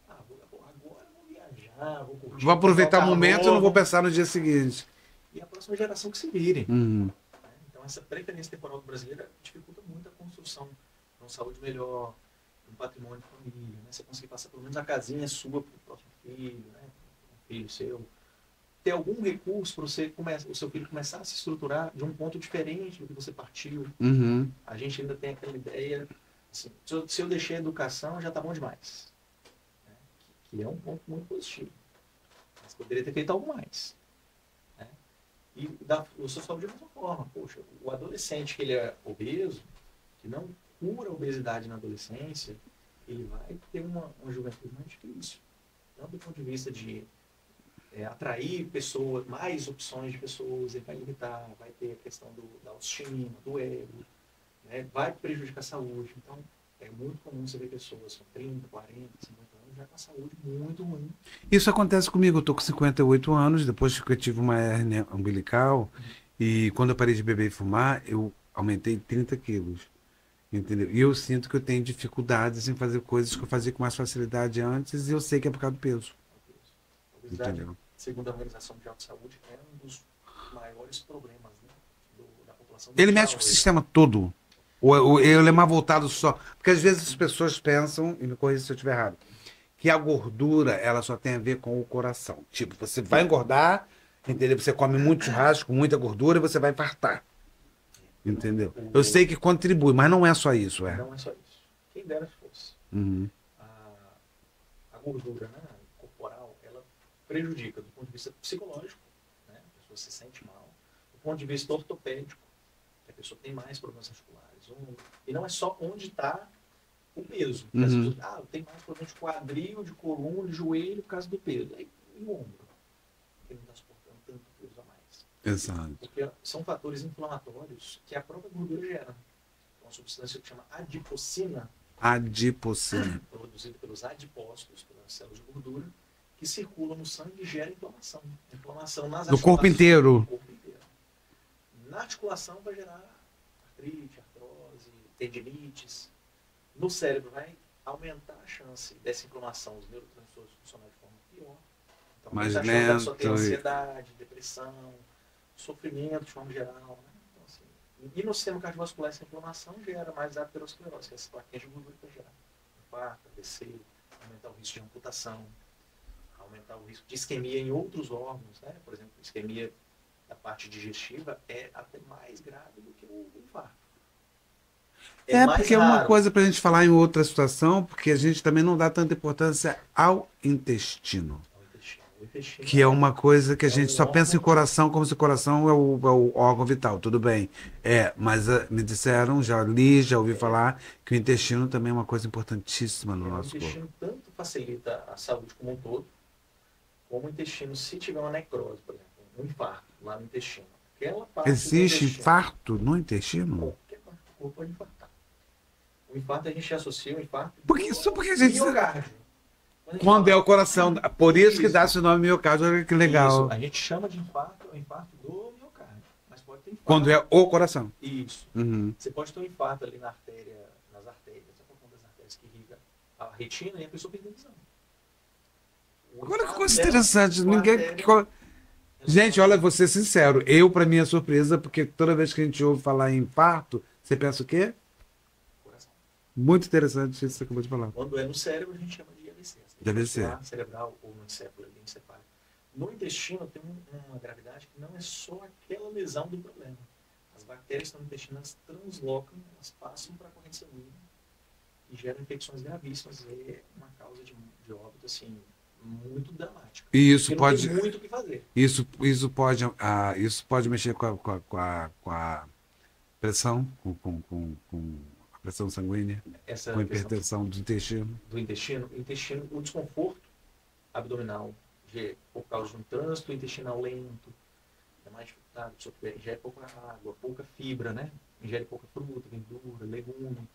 Agora eu vou viajar, vou curtir. Vou aproveitar o momento e não vou pensar no dia seguinte. E a próxima geração que se vire. Então essa preferência temporal do brasileiro dificulta muito a construção de uma saúde melhor, um patrimônio de família, né? Você conseguir passar pelo menos a casinha sua para o próximo filho, né? Um filho seu. Ter algum recurso para o seu filho começar a se estruturar de um ponto diferente do que você partiu. Uhum. A gente ainda tem aquela ideia, assim, se eu deixei a educação, já está bom demais. Né? Que é um ponto muito positivo. Mas poderia ter feito algo mais. Né? E o social de mesma forma. Poxa, o adolescente que ele é obeso, que não cura a obesidade na adolescência, ele vai ter uma juventude mais difícil. Não do ponto de vista de atrair pessoas, mais opções de pessoas, ele vai limitar, vai ter a questão da autoestima, do ego, né? Vai prejudicar a saúde. Então, é muito comum você ver pessoas com 30, 40, 50 anos já com a saúde muito ruim. Isso acontece comigo. Eu tô com 58 anos, depois que eu tive uma hérnia umbilical, e quando eu parei de beber e fumar, eu aumentei 30 quilos. Entendeu? E eu sinto que eu tenho dificuldades em fazer coisas que eu fazia com mais facilidade antes, e eu sei que é por causa do peso. A obesidade, Entendeu? segundo a Organização Mundial de Saúde, é um dos maiores problemas, né, da população. Ele mexe com o sistema todo. Ou ele é mais voltado só. Porque às vezes as pessoas pensam, e me corrija se eu estiver errado, que a gordura ela só tem a ver com o coração. Tipo, você vai engordar, entendeu? Você come muito churrasco, muita gordura e você vai infartar. Entendeu? Eu sei que contribui, mas não é só isso, é. Não é só isso. Quem dera se fosse. Uhum. A gordura, né, corporal, ela prejudica do ponto de vista psicológico, né, a pessoa se sente mal, do ponto de vista ortopédico, que a pessoa tem mais problemas articulares, e não é só onde está o peso. As pessoas, eu tenho mais problema de quadril, de coluna, de joelho por causa do peso. Aí, e o ombro? Porque não está suportando tanto peso a mais. Exato. Porque são fatores inflamatórios que a própria gordura gera. Uma substância que chama adipocina, Adipocina. produzida pelos adipócitos, pelas células de gordura, que circulam no sangue e gera inflamação. Inflamação nas Do corpo inteiro. Do corpo inteiro. Na articulação vai gerar artrite, artrose, tendinites. No cérebro vai aumentar a chance dessa inflamação, os neurotransmissores funcionarem de forma pior. Então, Mais a chance da pessoa lento. ter ansiedade, depressão, sofrimento de forma geral. Né? Então, assim, e no sistema cardiovascular, essa inflamação gera mais aterosclerose, que é essa plaquinha de gordura que vai gerar infarto, AVC, aumentar o risco de amputação, aumentar o risco de isquemia em outros órgãos. Né? Por exemplo, isquemia da parte digestiva é até mais grave do que o infarto. Porque é uma coisa para a gente falar em outra situação, porque a gente também não dá tanta importância ao intestino. Que é uma coisa que a gente só pensa em coração como se o coração é o órgão vital. Tudo bem. Mas me disseram, já li, já ouvi falar, que o intestino também é uma coisa importantíssima no nosso corpo. O intestino tanto facilita a saúde como um todo, como o intestino, se tiver uma necrose, por exemplo, um infarto lá no intestino. Existe infarto no intestino? Qualquer parte do corpo pode infartar. O infarto a gente associa o infarto porque a gente miocárdio. Quando é o coração. Por isso que dá-se o nome miocárdio. Olha que legal. Isso. A gente chama de infarto, o infarto do miocárdio. Mas pode ter infarto. Quando é o coração. Isso. Você pode ter um infarto ali nas artérias, a ponta das artérias que irriga a retina e a pessoa perde a visão. Agora que coisa interessante. Gente, olha, vou ser sincero. Para minha surpresa, porque toda vez que a gente ouve falar em infarto, você pensa o quê? Coração. Muito interessante isso que você acabou de falar. Quando é no cérebro, a gente chama de AVC. De AVC. Cerebral ou no encéfalo, encefálico. No intestino tem uma gravidade que não é só aquela lesão do problema. As bactérias que estão no intestino, elas translocam, elas passam para a corrente sanguínea e geram infecções gravíssimas. E é uma causa de óbito, assim, muito dramática. E isso pode. Não tem muito o que fazer. Isso pode mexer com a pressão, com a pressão sanguínea, com a hipertensão do intestino. O intestino, o desconforto abdominal, por causa de um trânsito intestinal lento, é mais dificultado, ingere pouca água, pouca fibra, né? Ingere pouca fruta, verdura, legume,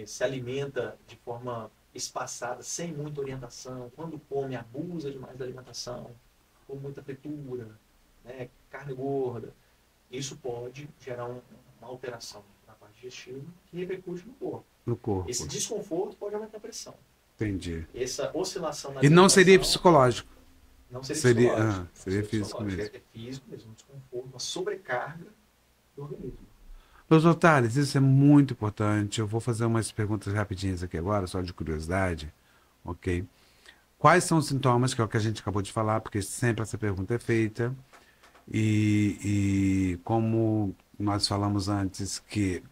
se alimenta de forma espaçada, sem muita orientação, quando come, abusa demais da alimentação, com muita fritura, né? Carne gorda. Isso pode gerar uma alteração na parte digestiva que repercute no corpo. Esse desconforto pode aumentar a pressão. Entendi. Essa oscilação na E não seria psicológico? Não seria psicológico. Seria físico mesmo. É físico mesmo, um desconforto, uma sobrecarga do organismo. Doutor Tales, isso é muito importante. Eu vou fazer umas perguntas rapidinhas aqui agora, só de curiosidade, ok? Quais são os sintomas, que é o que a gente acabou de falar, porque sempre essa pergunta é feita. E como nós falamos antes, que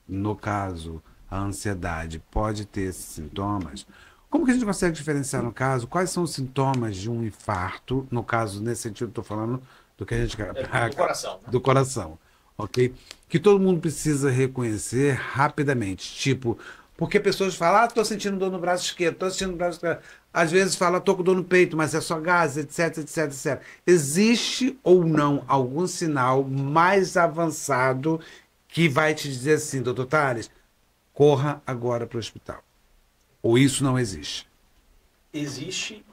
no caso a ansiedade pode ter esses sintomas, como que a gente consegue diferenciar no caso? Quais são os sintomas de um infarto? No caso, nesse sentido, estou falando do que a gente Do coração, né? do coração, ok? Que todo mundo precisa reconhecer rapidamente. Tipo, porque pessoas falam, estou sentindo dor no braço esquerdo, estou sentindo no braço esquerdo. Às vezes fala, estou com dor no peito, mas é só gás, etc, etc, etc. Existe ou não algum sinal mais avançado que vai te dizer assim, doutor Tales, corra agora para o hospital? Ou isso não existe? Existe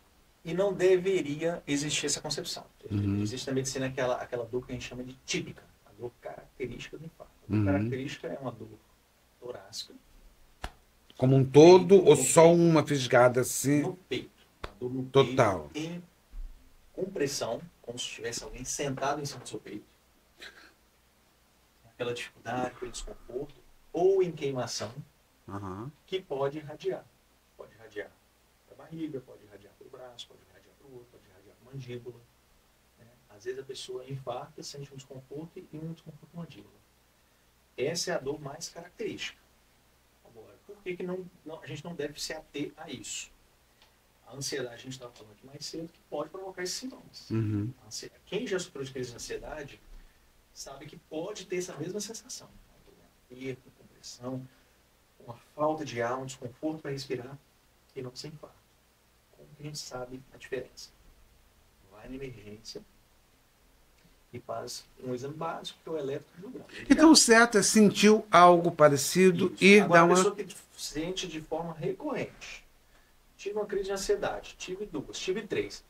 e não deveria existir essa concepção. Uhum. Existe na medicina aquela dor que a gente chama de típica, a dor característica do infarto. A dor Uhum. característica é uma dor torácica, Como um todo peito, ou no só peito, uma fisgada assim? no peito. Uma dor no Total. peito em compressão, como se tivesse alguém sentado em cima do seu peito. Aquela dificuldade, aquele desconforto, ou em queimação, Uhum. que pode irradiar. Pode irradiar para a barriga, pode irradiar para o braço, pode irradiar para o outro, pode irradiar para a mandíbula. Né? Às vezes a pessoa infarta, sente um desconforto e um desconforto na mandíbula. Essa é a dor mais característica. Agora, por que a gente não deve se ater a isso? A ansiedade, a gente estava falando aqui mais cedo, que pode provocar esses sintomas. Uhum. Quem já sofreu de crise de ansiedade sabe que pode ter essa mesma sensação. Perda, compressão, uma falta de ar, um desconforto para respirar e não se infarta. Como que a gente sabe a diferença? Vai na emergência e faz um exame básico, que é o eletrocardiograma. Então o certo é sentir algo parecido Isso. e Agora, dar a uma... pessoa que sente de forma recorrente. Tive uma crise de ansiedade, tive 2, tive 3.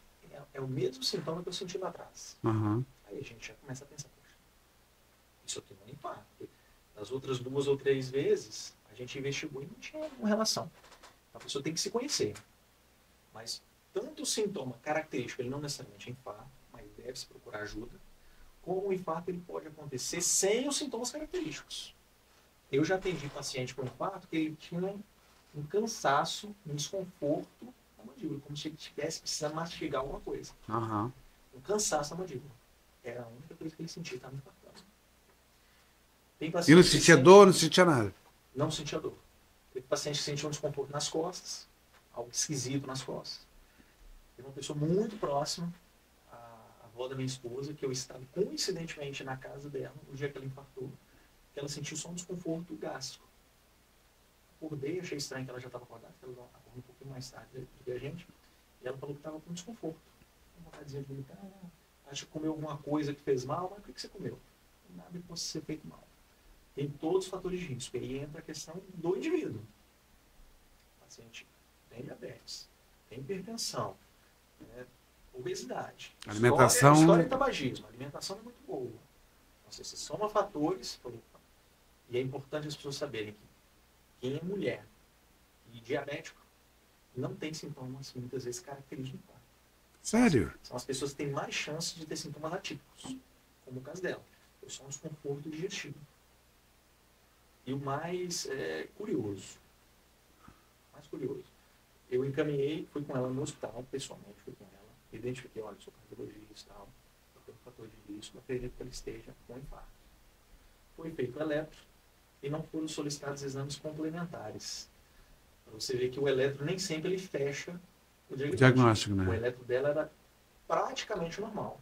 É o mesmo sintoma que eu senti lá atrás. Uhum. Aí a gente já começa a pensar, poxa, isso aqui não é infarto. Das outras 2 ou 3 vezes, a gente investigou e não tinha uma relação. A pessoa tem que se conhecer. Mas tanto o sintoma característico, ele não necessariamente é infarto, mas deve-se procurar ajuda, como o infarto ele pode acontecer sem os sintomas característicos. Eu já atendi paciente com infarto que ele tinha um cansaço, um desconforto na mandíbula, como se ele estivesse precisando mastigar alguma coisa. Uhum. Um cansaço na mandíbula. Era a única coisa que ele sentia, estava infartando. Tem paciente E não que sentia sente- dor, não sentia nada. Não sentia dor. Tem paciente que sentia um desconforto nas costas, algo esquisito nas costas. Tem uma pessoa muito próxima, a avó da minha esposa, que eu estava coincidentemente na casa dela, no dia que ela infartou, que ela sentiu só um desconforto gástrico. Acordei, achei estranho que ela já estava acordada, ela acordou um pouquinho mais tarde do que a gente, e ela falou que estava com desconforto. Uma vontadezinha de vomitar, acho que comeu alguma coisa que fez mal, mas o que você comeu? Nada que possa ser feito mal. Tem todos os fatores de risco. Aí entra a questão do indivíduo. O paciente tem diabetes, tem hipertensão, né, obesidade, Alimentação... história de tabagismo. A alimentação é muito boa. Então, se soma fatores, e é importante as pessoas saberem que quem é mulher e diabético não tem sintomas, muitas vezes, característicos do infarto. Sério? São as pessoas que têm mais chance de ter sintomas atípicos, como o caso dela. Foi só um desconforto digestivo. E o mais curioso, eu encaminhei, fui com ela no hospital, pessoalmente fui com ela, identifiquei, olha, sou cardiologista, tal, eu tenho um fator de risco, acredito que ela esteja com infarto. Foi feito o eletro e não foram solicitados exames complementares. Para você ver que o eletro nem sempre ele fecha o Diagnóstico, né? O eletro dela era praticamente normal.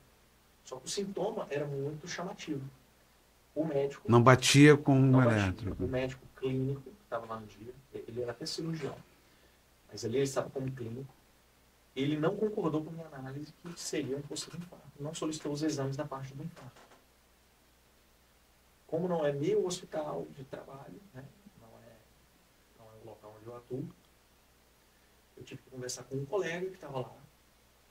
Só que o sintoma era muito chamativo. O médico... Não batia com não o batia. elétrico. O médico clínico, que estava lá no dia, ele era até cirurgião, mas ali ele estava como clínico, ele não concordou com a minha análise que seria um possível infarto. Não solicitou os exames da parte do infarto. Como não é meu hospital de trabalho, né, não é o local onde eu atuo, eu tive que conversar com um colega que estava lá,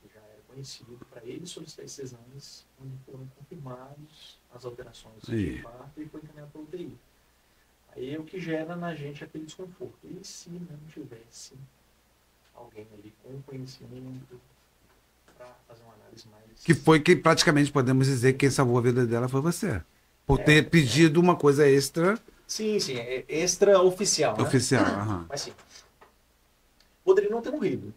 que já era conhecido, para ele solicitar esses exames, onde foram confirmados as alterações de infarto e foi encaminhado para o UTI. Aí é o que gera na gente aquele desconforto. E se não tivesse alguém ali com conhecimento para fazer uma análise mais... Que foi que praticamente podemos dizer que quem salvou a vida dela foi você. Por ter pedido uma coisa extra Sim, sim, é extraoficial, né? oficial. Aham. Mas sim, poderia não ter morrido,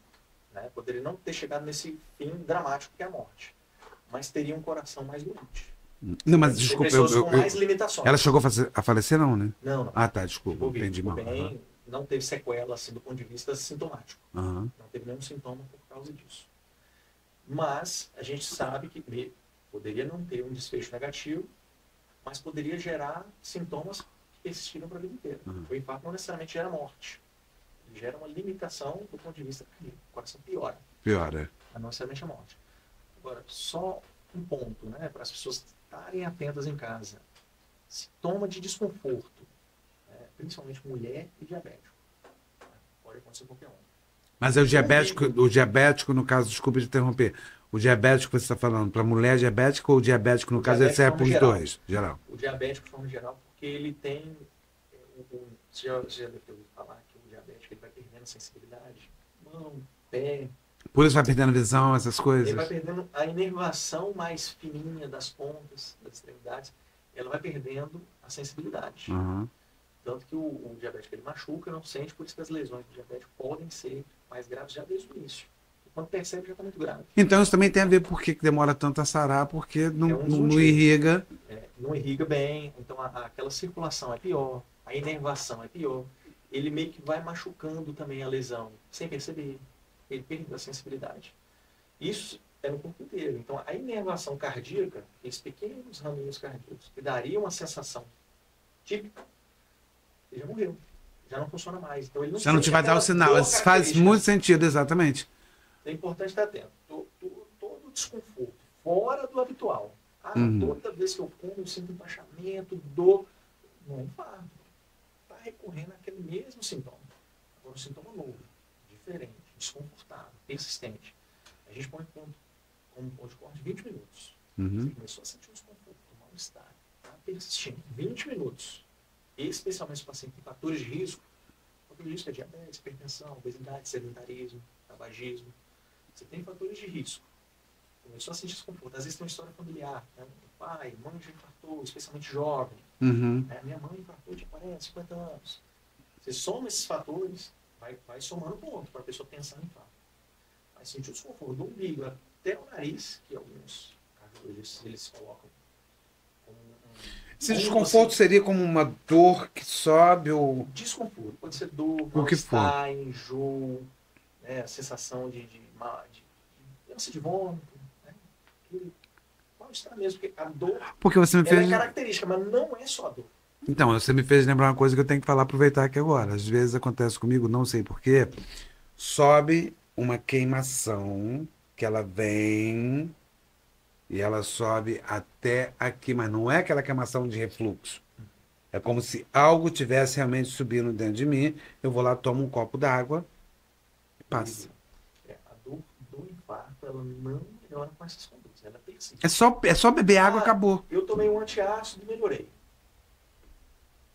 né? Poderia não ter chegado nesse fim dramático que é a morte, mas teria um coração mais doente. Não, mas Tem desculpa, pessoas com mais limitações. ela chegou a falecer, não, né? Não, não. Ah, tá, desculpa, Ficou vivo, entendi ficou mal. bem, não teve sequela assim, do ponto de vista sintomático. Aham. Não teve nenhum sintoma por causa disso. Mas a gente sabe que poderia não ter um desfecho negativo, mas poderia gerar sintomas que persistiram para a vida inteira. O infarto não necessariamente gera morte. Ele gera uma limitação do ponto de vista clínico. O coração piora, Piora. mas não necessariamente a morte. Agora, só um ponto, né, para as pessoas estarem atentas em casa. Sintoma de desconforto, né, principalmente mulher e diabético. Pode acontecer com qualquer um. Mas é o diabético, no caso, desculpa te interromper. O diabético que você está falando, para mulher diabética ou o diabético, no caso, ele serve para os dois, geral? O diabético, de forma geral, porque ele tem. Você já deve ter ouvido falar que o diabético ele vai perdendo sensibilidade, mão, pé. Por isso vai perdendo visão, essas coisas? Ele vai perdendo a inervação mais fininha das pontas, das extremidades, ela vai perdendo a sensibilidade. Uhum. Tanto que o diabético ele machuca, não sente, por isso que as lesões do diabético podem ser mais graves já desde o início. E quando percebe, já está muito grave. Então isso também tem a ver por que demora tanto a sarar, porque não motivos. irriga. Não irriga bem, então aquela circulação é pior, a inervação é pior. Ele meio que vai machucando também a lesão, sem perceber. Ele perde a sensibilidade. Isso é no corpo inteiro. Então a inervação cardíaca, esses pequenos raminhos cardíacos, que daria uma sensação típica, ele já morreu. Já não funciona mais. Então, ele não Se não te vai dar o sinal. Isso faz muito sentido, exatamente. É importante estar atento. Todo desconforto, fora do habitual. Toda vez que eu como, eu sinto empachamento, dor. Não é infarto. Está recorrendo àquele mesmo sintoma. Agora, um sintoma novo, diferente, desconfortável, persistente. A gente põe como ponto de corte 20 minutos. Você começou a sentir um desconforto, um mal-estar. Está persistindo. 20 minutos. Especialmente se o paciente tem fatores de risco. Fatores de risco é diabetes, hipertensão, obesidade, sedentarismo, tabagismo. Você tem fatores de risco. Começou a sentir desconforto. Às vezes tem uma história familiar. Né? Pai, mãe já infartou, especialmente jovem. Minha mãe infartou de 40, 50 anos. Você soma esses fatores, vai somando ponto para a pessoa pensar em infarto. Vai sentir o desconforto do umbigo até o nariz, que alguns cardiologistas eles colocam como esse desconforto seria como uma dor que sobe ou... Desconforto. Pode ser dor, o que for, enjoo, né, a sensação de ânsia de vômito, né? Mal-estar mesmo, porque a dor porque você me fez... é característica, mas não é só a dor. Então, você me fez lembrar uma coisa que eu tenho que falar, aproveitar aqui agora. Às vezes acontece comigo, não sei porquê, sobe uma queimação que ela vem e ela sobe até aqui, mas não é aquela queimação de refluxo. É como se algo tivesse realmente subindo dentro de mim. Eu vou lá, tomo um copo d'água e passa. A dor do infarto, ela não melhora com essas condutas, ela persiste. É só beber água, acabou. Eu tomei um antiácido e melhorei.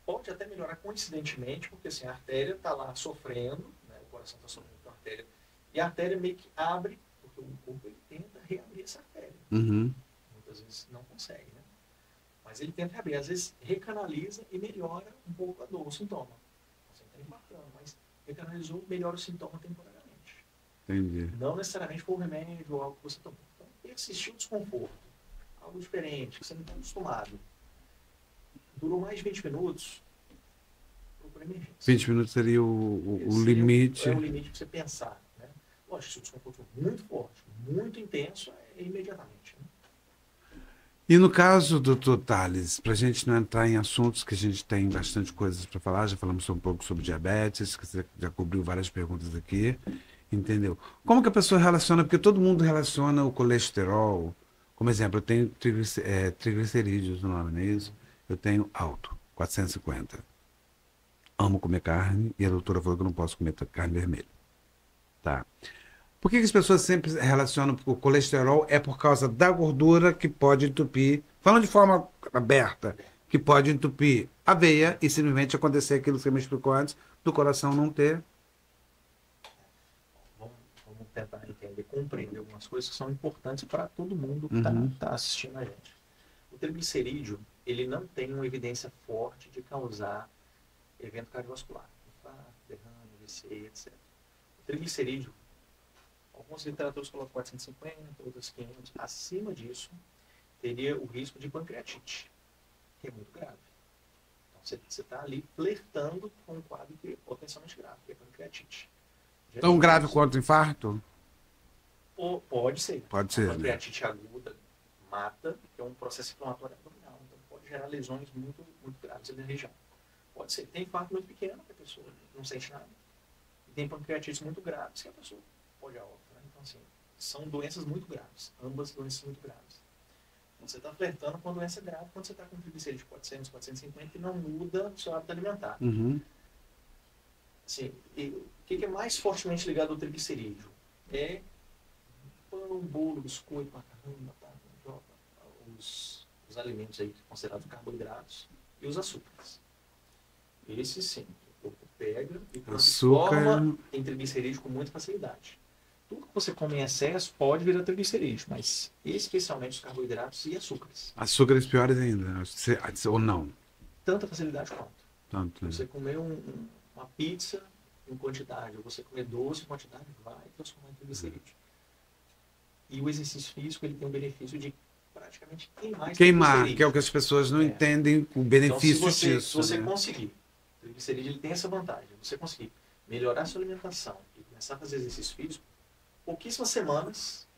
Pode até melhorar coincidentemente, porque assim, a artéria está lá sofrendo, né, o coração está sofrendo com a artéria, e a artéria meio que abre, porque o corpo ele tenta reabrir essa artéria. Muitas vezes não consegue, né? Mas ele tenta reabrir. Às vezes recanaliza e melhora um pouco a dor, o sintoma. Você está infartando, mas recanalizou, melhora o sintoma temporariamente. Entendi. Não necessariamente foi um remédio ou algo que você tomou. Então, persistiu o desconforto, algo diferente, que você não está acostumado. Durou mais de 20 minutos, procura emergência. 20 minutos seria o limite. É o limite para você pensar. Né? Lógico, se o desconforto for muito forte, muito intenso, é imediatamente. Né? E no caso do Dr. Tales, para a gente não entrar em assuntos que a gente tem bastante coisas para falar, já falamos um pouco sobre diabetes, que você já cobriu várias perguntas aqui, entendeu? Como que a pessoa relaciona, porque todo mundo relaciona o colesterol, como exemplo, eu tenho triglicerídeos no nome, não é isso? Eu tenho alto, 450. Amo comer carne e a doutora falou que eu não posso comer carne vermelha. Tá. Por que as pessoas sempre relacionam o colesterol é por causa da gordura que pode entupir, falando de forma aberta, que pode entupir a veia e simplesmente acontecer aquilo que você me explicou antes, do coração não ter? Vamos tentar entender, compreender algumas coisas que são importantes para todo mundo que está assistindo a gente. O triglicerídeo, ele não tem uma evidência forte de causar evento cardiovascular, infarto, derrame, AVC, etc. O triglicerídeo, algumas literaturas colocam 450, outras 500. Acima disso, teria o risco de pancreatite, que é muito grave. Então, você está ali flertando com um quadro que é potencialmente grave, que é pancreatite. Tão grave quanto infarto? Ou pode ser. Pode ser, A pancreatite aguda mata, que é um processo inflamatório abdominal. Então, pode gerar lesões muito, muito graves ali na região. Pode ser. Tem infarto muito pequeno, que a pessoa não sente nada. E tem pancreatite muito graves, que a pessoa pode ir a óbito. Né? Então, assim, são doenças muito graves. Ambas doenças muito graves. Então, você está flertando com a doença grave quando você está com um triglicerídeo de 400, 450 e não muda o seu hábito alimentar. Uhum. Assim, o que é mais fortemente ligado ao triglicerídeo? É pão, bolo, biscoito, macarrão, batata, mandioca, os alimentos aí considerados carboidratos e os açúcares. Esses sim, o corpo pega e transforma em triglicerídeo com muita facilidade. Tudo que você come em excesso pode virar triglicerídeo, mas especialmente os carboidratos e açúcares. Açúcares piores ainda, ou não? Tanta facilidade quanto. Tanto, né? Você comer uma pizza em quantidade, ou você comer doce em quantidade, vai transformar em triglicerídeo. E o exercício físico ele tem um benefício de praticamente queimar, que é o que as pessoas não entendem o benefício então, se disso. você né? conseguir, o triglicerídeo ele tem essa vantagem, você conseguir melhorar a sua alimentação e começar a fazer exercício físico, pouquíssimas semanas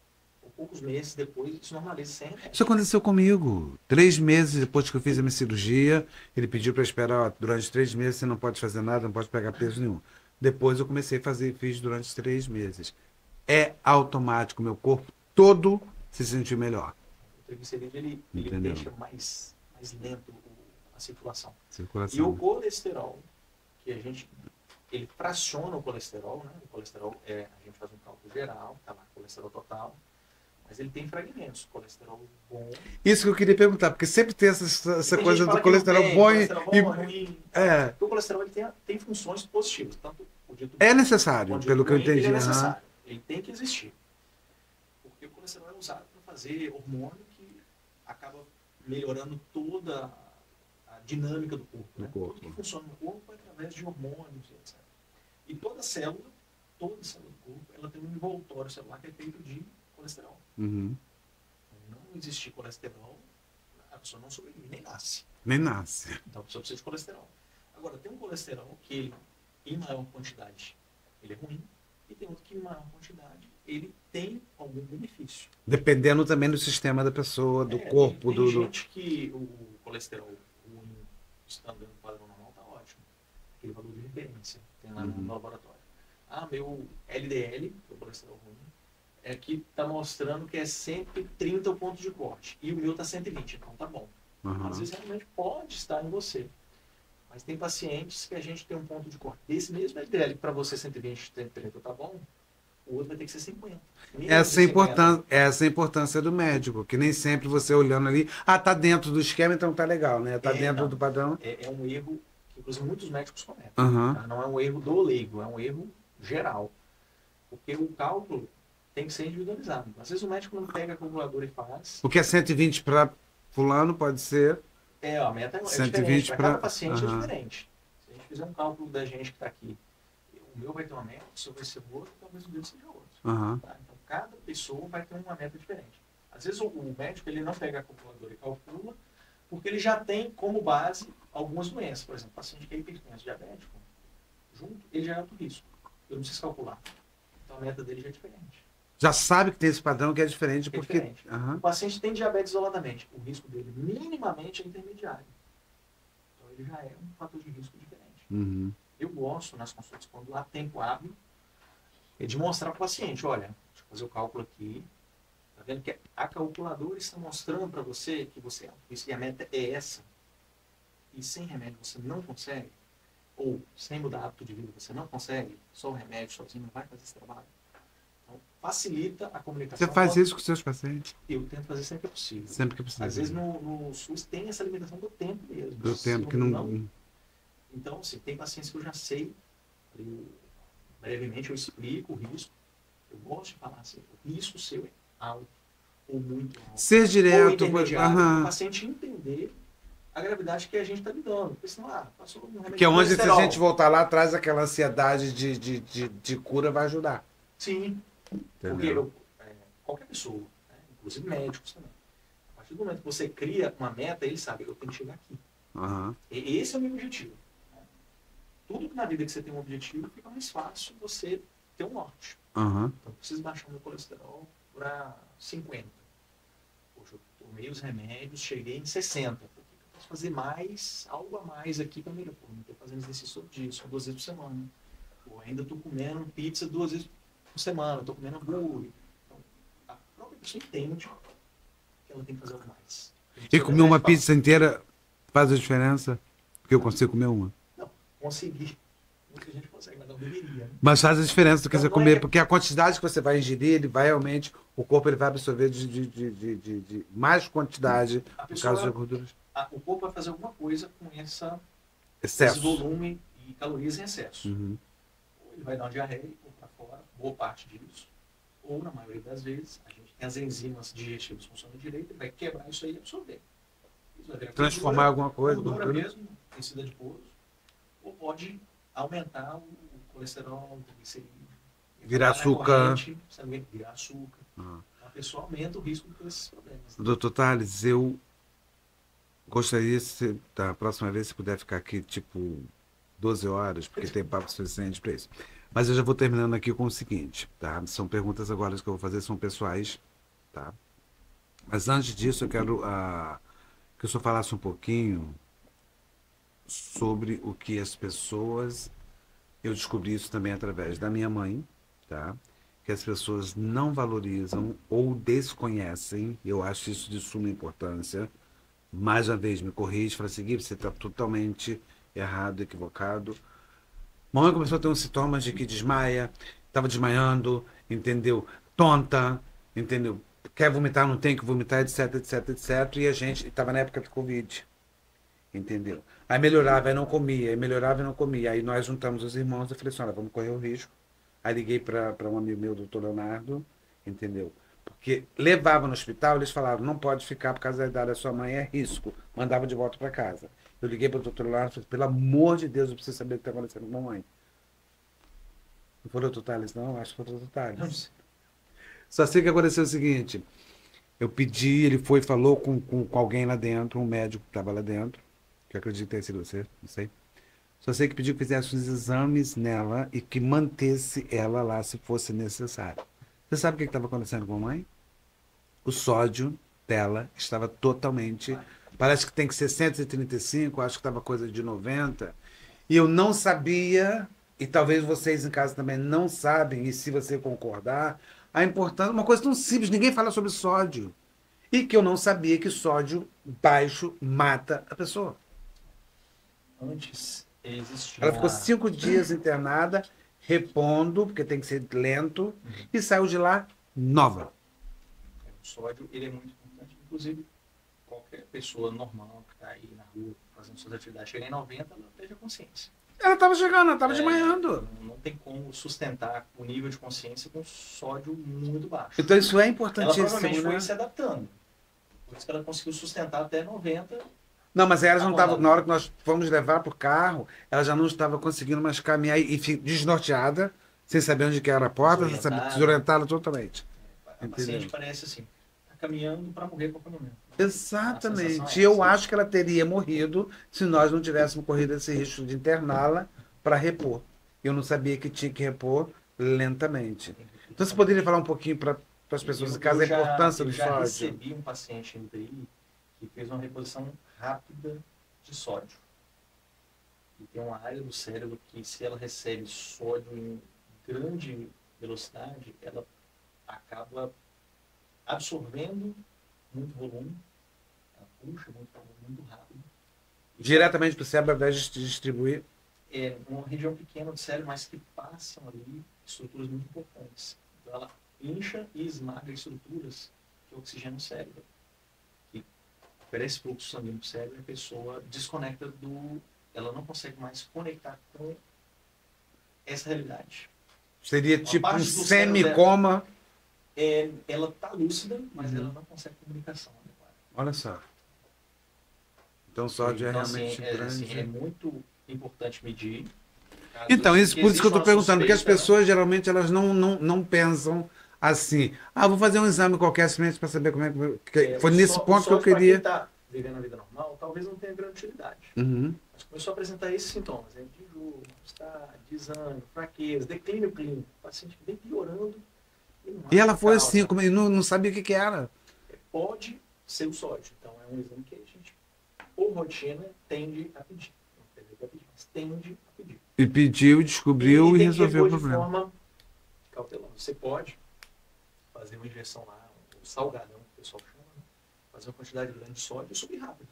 ou poucos meses depois isso normaliza sem remédio. Isso aconteceu comigo. 3 meses depois que eu fiz a minha cirurgia, ele pediu para esperar, ó, durante 3 meses você não pode fazer nada, não pode pegar peso nenhum. Depois eu comecei a fazer, fiz durante 3 meses. É automático, meu corpo todo se sentiu melhor. O triglicerídeo ele deixa mais lento a circulação. E o colesterol, que ele fraciona o colesterol, né? O colesterol a gente faz um cálculo geral, tá lá, colesterol total, mas ele tem fragmentos, colesterol bom. Isso que eu queria perguntar, porque sempre tem essa coisa do colesterol bom e ruim. Porque o colesterol ele tem funções positivas, tanto o dito é necessário, pelo que eu entendi. Ele é necessário, ele tem que existir. Porque o colesterol é usado para fazer hormônio que acaba melhorando toda a dinâmica do corpo. Né? Tudo que funciona no corpo é através de hormônios, etc. E toda célula do corpo, ela tem um envoltório celular que é feito de colesterol. Uhum. Não existir colesterol, a pessoa não sobrevive, nem nasce. Nem nasce. Então a pessoa precisa de colesterol. Agora, tem um colesterol que ele, em maior quantidade, ele é ruim, e tem outro que em maior quantidade, ele tem algum benefício. Dependendo também do sistema da pessoa, do corpo. Tem gente que o colesterol ruim, estando no padrão normal, está ótimo. Aquele valor de referência, tem lá no laboratório. Meu LDL, o colesterol ruim, aqui está mostrando que é 130 o ponto de corte. E o meu está 120, então tá bom. Às vezes realmente pode estar em você. Mas tem pacientes que a gente tem um ponto de corte desse mesmo LDL, para você 120, 130 tá bom, o outro vai ter que ser 50. Essa é a importância do médico, que nem sempre você olhando ali, tá dentro do esquema, então tá legal, né? Tá dentro do padrão. É um erro que, inclusive, muitos médicos cometem. Uhum. Tá? Não é um erro do leigo, é um erro geral. Porque o cálculo tem que ser individualizado. Às vezes o médico não pega a calculadora e faz. O que é 120 para fulano pode ser... A meta é 120 diferente. Para cada pra... paciente é diferente. Se a gente fizer um cálculo da gente que está aqui, o meu vai ter uma meta, o seu vai ser outro, talvez o dele seja outro. Tá? Então, cada pessoa vai ter uma meta diferente. Às vezes o médico ele não pega a calculadora e calcula, porque ele já tem como base algumas doenças. Por exemplo, paciente que é hipertenso diabético, junto, ele já é alto risco. Eu não preciso calcular. Então a meta dele já é diferente. Já sabe que tem esse padrão que é diferente, porque... Diferente. O paciente tem diabetes isoladamente. O risco dele, minimamente, é intermediário. Então, ele já é um fator de risco diferente. Eu gosto, nas consultas, quando há tempo hábil, de mostrar para o paciente, olha, deixa eu fazer o cálculo aqui. Está vendo que a calculadora está mostrando para você que você e a meta é essa. E sem remédio você não consegue, ou sem mudar hábito de vida você não consegue, só o remédio sozinho não vai fazer esse trabalho. Facilita a comunicação. Você faz isso com os seus pacientes? Eu tento fazer sempre que é possível. Sempre que é possível. Às vezes no SUS tem essa limitação do tempo mesmo. Do tempo que não... Então, assim, tem pacientes que eu já sei, brevemente eu explico o risco. Eu gosto de falar assim, o risco seu é alto, ou muito alto. Ser direto. Ou intermediário, o paciente entender a gravidade que a gente está lidando. Porque senão, passou um remédio Que é de onde, se a colesterol. gente voltar lá atrás, aquela ansiedade de cura vai ajudar. Sim, porque Entendeu? qualquer pessoa, né, inclusive médicos também, a partir do momento que você cria uma meta, ele sabe, eu tenho que chegar aqui. Aham. E esse é o meu objetivo. Né? Tudo que na vida que você tem um objetivo, fica mais fácil você ter um norte. Aham. Então, eu preciso baixar o meu colesterol para 50. Poxa, eu tomei os remédios, cheguei em 60. Por que eu posso fazer mais, algo a mais aqui para melhorar? Pô, não estou fazendo exercício todo dia, só 2 vezes por semana. Pô, ainda estou comendo pizza 2 vezes por semana, estou comendo hambúrguer. Então, a própria pessoa entende que ela tem que fazer algo mais. E comer uma pizza inteira faz a diferença? Porque eu consigo comer uma. Não, conseguir. Muita gente consegue, mas não deveria. Né? Mas faz a diferença do que Não, você não comer, é- porque a quantidade que você vai ingerir, ele vai realmente, o corpo ele vai absorver de mais quantidade, A no pessoa, caso de gorduras. o corpo vai fazer alguma coisa com esse Excesso. volume e calorias em excesso. Uhum. Ou ele vai dar uma diarreia, ou para fora, boa parte disso. Ou, na maioria das vezes, a gente tem as enzimas digestivas funcionando direito, ele vai quebrar isso aí e absorver. Isso vai virar Transformar alguma coisa. gordura gordura. mesmo, tecido adiposo, ou pode aumentar o colesterol, o triglicerídeo. Virar açúcar. Virar açúcar. Ah. Então, a pessoa aumenta o risco de ter esses problemas. Né? Doutor Tales, eu gostaria, se, da próxima vez, se puder ficar aqui, tipo, 12 horas, porque tem papo suficiente para isso. Mas eu já vou terminando aqui com o seguinte, tá? São perguntas agora que eu vou fazer, são pessoais, tá? Mas antes disso, eu quero que o senhor falasse um pouquinho sobre o que as pessoas... Eu descobri isso também através da minha mãe, tá? Que as pessoas não valorizam ou desconhecem, eu acho isso de suma importância. Mais uma vez, me corrige, fala assim, Gui, você está totalmente errado, equivocado. Mamãe começou a ter uns sintomas de que desmaia, estava desmaiando, entendeu? Tonta, entendeu? Quer vomitar, não tem que vomitar, etc, etc, etc. E a gente estava na época do Covid, entendeu? Aí melhorava e não comia, aí melhorava e não comia. Aí nós juntamos os irmãos e falei assim, olha, vamos correr o risco. Aí liguei para um amigo meu, doutor Leonardo, entendeu? Porque levava no hospital, eles falavam, não pode ficar por causa da idade da sua mãe, é risco. Mandava de volta para casa. Eu liguei para o doutor Leonardo e falei, pelo amor de Deus, eu preciso saber o que está acontecendo com a mamãe. Não foi o doutor Tales, não? Acho que foi o doutor Tales. Só sei que aconteceu o seguinte, eu pedi, ele foi e falou com alguém lá dentro, um médico que estava lá dentro, que eu acredito que tenha sido você, não sei. Só sei que pediu que fizesse os exames nela e que mantesse ela lá se fosse necessário. Você sabe o que estava acontecendo com a mãe? O sódio dela estava totalmente... Parece que tem que ser 135, acho que estava coisa de 90. E eu não sabia, e talvez vocês em casa também não sabem, e se você concordar, a importância... Uma coisa tão simples, ninguém fala sobre sódio. E que eu não sabia que sódio baixo mata a pessoa. Antes existia... Ela ficou 5 dias internada, repondo, porque tem que ser lento, e saiu de lá nova. O sódio, ele é muito importante. Inclusive, qualquer pessoa normal que está aí na rua fazendo suas atividades, chega em 90, ela perde a consciência. Ela estava chegando, ela estava desmaiando. Não tem como sustentar o nível de consciência com sódio muito baixo. Então isso é Ela importantíssimo, provavelmente né? foi se adaptando. Por isso que ela conseguiu sustentar até 90. Não, mas ela já não estava, Acordada. na hora que nós fomos levar para o carro, ela já não estava conseguindo mais caminhar e desnorteada, sem saber onde que era a porta, sem saber, desorientada totalmente. A paciente parece assim, está caminhando para morrer a qualquer momento. Exatamente. É Eu essa. acho que ela teria morrido se nós não tivéssemos corrido esse risco de interná-la para repor. Eu não sabia que tinha que repor lentamente. Então você poderia falar um pouquinho para as pessoas em casa a importância do Eu já sódio? recebi um paciente em UTI que fez uma reposição rápida de sódio. E tem uma área do cérebro que, se ela recebe sódio em grande velocidade, ela acaba absorvendo muito volume, ela puxa muito volume muito rápido. Diretamente para o cérebro, ao invés de distribuir? É uma região pequena do cérebro, mas que passam ali estruturas muito importantes. Então ela incha e esmaga estruturas que oxigenam o cérebro. E oferece fluxo sanguíneo para o cérebro e a pessoa desconecta do... Ela não consegue mais conectar com essa realidade. Seria Uma tipo parte um do cérebro semicoma. Ela está lúcida, mas ela não consegue comunicação adequada. Olha só. Então, sódio é Então, realmente assim, grande. é muito importante medir. Caso Então, assim, por isso que eu exista estou uma perguntando, porque as suspeita, né? pessoas geralmente elas não pensam assim, vou fazer um exame qualquer simplesmente para saber como é que. Foi nesse O ponto que eu sódio, para quem queria. está vivendo a vida normal, talvez não tenha grande utilidade. Uhum. Mas começou a apresentar esses sintomas, né? De enjoo, mal-estar, desânimo, fraqueza, declínio clínico. O paciente vem piorando e não E acha ela a foi causa. assim, e não sabia o que era. Pode ser o sódio. Então, é um exame que a gente, por rotina, tende a pedir. Não quer dizer que é pedir, mas tende a pedir. E pediu, descobriu e tem que resolveu o repor de problema. forma cautelosa. Você pode fazer uma injeção lá, um salgadão, que o pessoal chama, né? Fazer uma quantidade grande de sódio e subir rápido.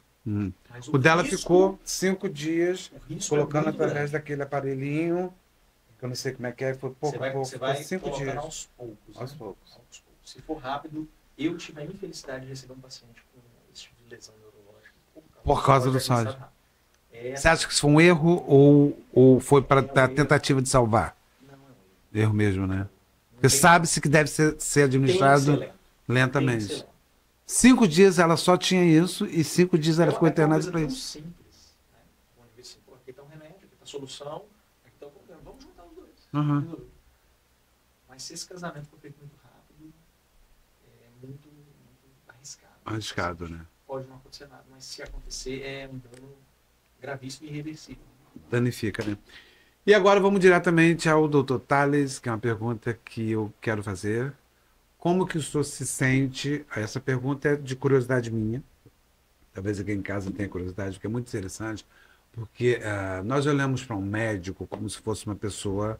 Mas O dela risco- ficou 5 dias o risco colocando é muito através grande. daquele aparelhinho, que eu não sei como é que é, foi pouco a pouco, Você ficou vai 5 colocando dias. aos poucos. Aos né? poucos. Aos poucos. Se for rápido, eu tive a infelicidade de receber um paciente com esse tipo de lesão neurológica Por causa do sódio. administrado rápido. Você acha que isso foi um erro ou foi para a tentativa de salvar? Não é um erro. Erro mesmo, né? Não Porque tem- sabe-se que deve ser tem que ser administrado lento. Tem que ser lentamente. lento. 5 dias ela só tinha isso e 5 dias ela ficou É uma internada coisa para tão isso. simples. Né? Vamos ver se, pô, aqui está um remédio, aqui está a solução, aqui está o problema. Vamos juntar os dois. Uhum. Resolver. Mas se esse casamento for feito muito rápido, é muito arriscado. Arriscado, né? Pode não acontecer nada, mas se acontecer, é um dano gravíssimo e irreversível. Danifica, né? E agora vamos diretamente ao Dr. Tales, que é uma pergunta que eu quero fazer. Como que o senhor se sente? Essa pergunta é de curiosidade minha. Talvez alguém em casa tenha curiosidade, porque é muito interessante. Porque nós olhamos para um médico como se fosse uma pessoa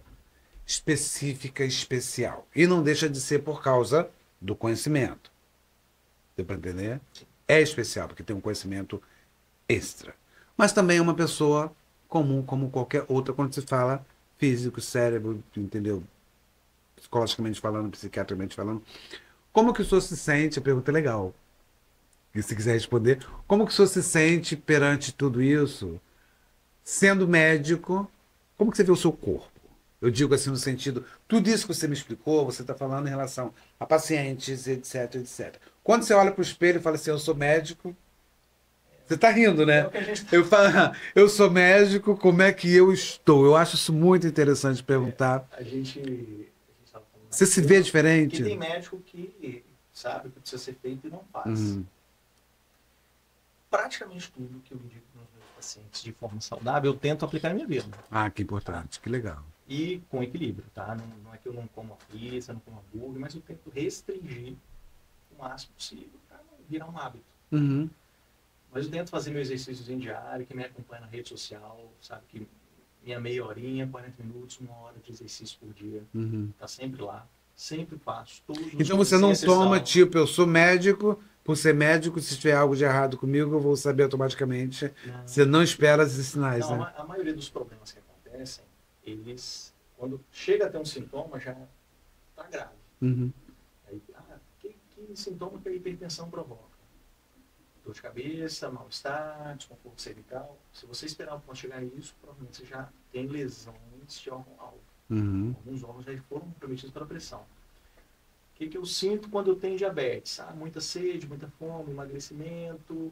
específica, especial. E não deixa de ser por causa do conhecimento. Deu para entender? É especial, porque tem um conhecimento extra. Mas também é uma pessoa comum, como qualquer outra, quando se fala físico, cérebro, entendeu? Psicologicamente falando, psiquiatricamente falando. Como que o senhor se sente? A pergunta é legal. E se quiser responder, como que o senhor se sente perante tudo isso? Sendo médico, como que você vê o seu corpo? Eu digo assim no sentido, tudo isso que você me explicou, você está falando em relação a pacientes, etc, etc. Quando você olha para o espelho e fala assim, eu sou médico, você está rindo, É né? o que a gente Eu falo, eu sou médico, como é que eu estou? Eu acho isso muito interessante perguntar. a gente tava falando, né? Você se vê Que diferente? tem médico que sabe o que precisa ser feito e não faz. Uhum. Praticamente tudo que eu indico nos meus pacientes de forma saudável, eu tento aplicar na minha vida. Ah, que importante, que legal. E com equilíbrio, tá? Não é que eu não como a pizza, não como hambúrguer, mas eu tento restringir o máximo possível para não virar um hábito. Uhum. Mas eu tento fazer meu exercício em diário, quem me acompanha na rede social, sabe que minha meia horinha, 40 minutos, 1 hora de exercício por dia, Uhum. tá sempre lá, sempre faço, todos os Então dias, você sem não exceção. toma, tipo, eu sou médico, por ser médico, se tiver algo de errado comigo, eu vou saber automaticamente. Não. Você não espera esses sinais, Não, né? a maioria dos problemas que acontecem, eles, quando chega a ter um sintoma, já tá grave. Uhum. Aí, que sintoma que a hipertensão provoca? Dor de cabeça, mal-estar, desconforto cervical. Se você esperar para chegar a isso, provavelmente você já tem lesões de órgão-alvo. Uhum. Alguns órgãos já foram comprometidos pela pressão. O que eu sinto quando eu tenho diabetes? Muita sede, muita fome, emagrecimento,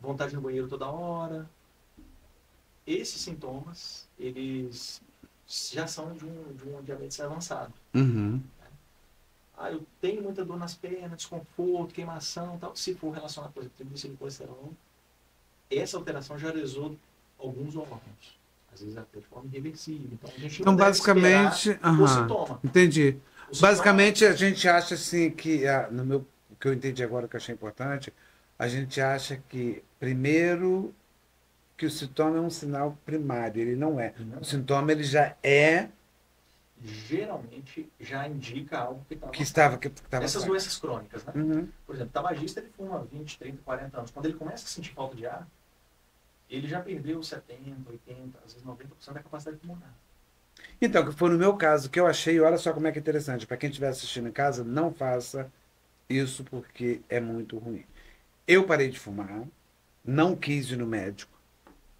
vontade no banheiro toda hora. Esses sintomas, eles já são de um diabetes avançado. Uhum. Eu tenho muita dor nas pernas, desconforto, queimação, tal. Se for relacionado, por exemplo, triglicéridos e colesterol, essa alteração já lesou alguns órgãos. Às vezes até de forma irreversível. Então, a gente Então, não deve basicamente, esperar o sintoma. entendi. O sintoma- Basicamente, a gente acha assim que, o que eu entendi agora que eu achei importante, a gente acha que, primeiro, que o sintoma é um sinal primário, ele não é. O sintoma, ele já é geralmente já indica algo que que estava. estava Essas doenças crônicas, né? Uhum. Por exemplo, o tabagista ele fuma 20, 30, 40 anos. Quando ele começa a sentir falta de ar, ele já perdeu 70, 80, às vezes 90% da capacidade pulmonar. Então, que foi no meu caso que eu achei, olha só como é que é interessante. Para quem estiver assistindo em casa, não faça isso porque é muito ruim. Eu parei de fumar, não quis ir no médico,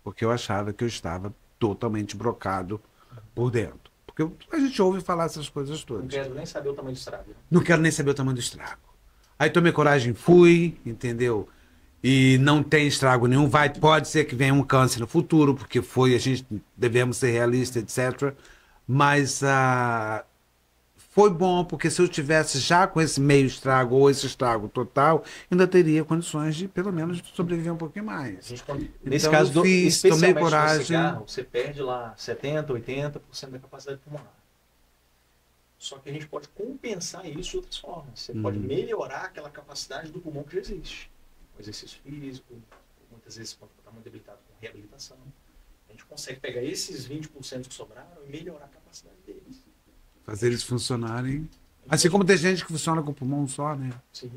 porque eu achava que eu estava totalmente brocado por dentro. Porque a gente ouve falar essas coisas Não todas. quero nem saber o tamanho do estrago. Né? Não quero nem saber o tamanho do estrago. Aí tomei coragem, fui, entendeu? e não tem estrago nenhum. Pode ser que venha um câncer no futuro, porque a gente devemos ser realistas, etc. Mas foi bom, porque se eu tivesse já com esse meio estrago ou esse estrago total, ainda teria condições de, pelo menos, sobreviver um pouquinho mais. Nesse Então, caso, eu fiz, tomei especialmente no coragem. cigarro, você perde lá 70%, 80% da capacidade pulmonar. Só que a gente pode compensar isso de outras formas. Você pode melhorar aquela capacidade do pulmão que já existe. Com exercício físico, muitas vezes quando está muito debilitado com reabilitação. A gente consegue pegar esses 20% que sobraram e melhorar a capacidade deles. Fazer eles funcionarem. Assim como tem gente que funciona com o pulmão só, né? Sim.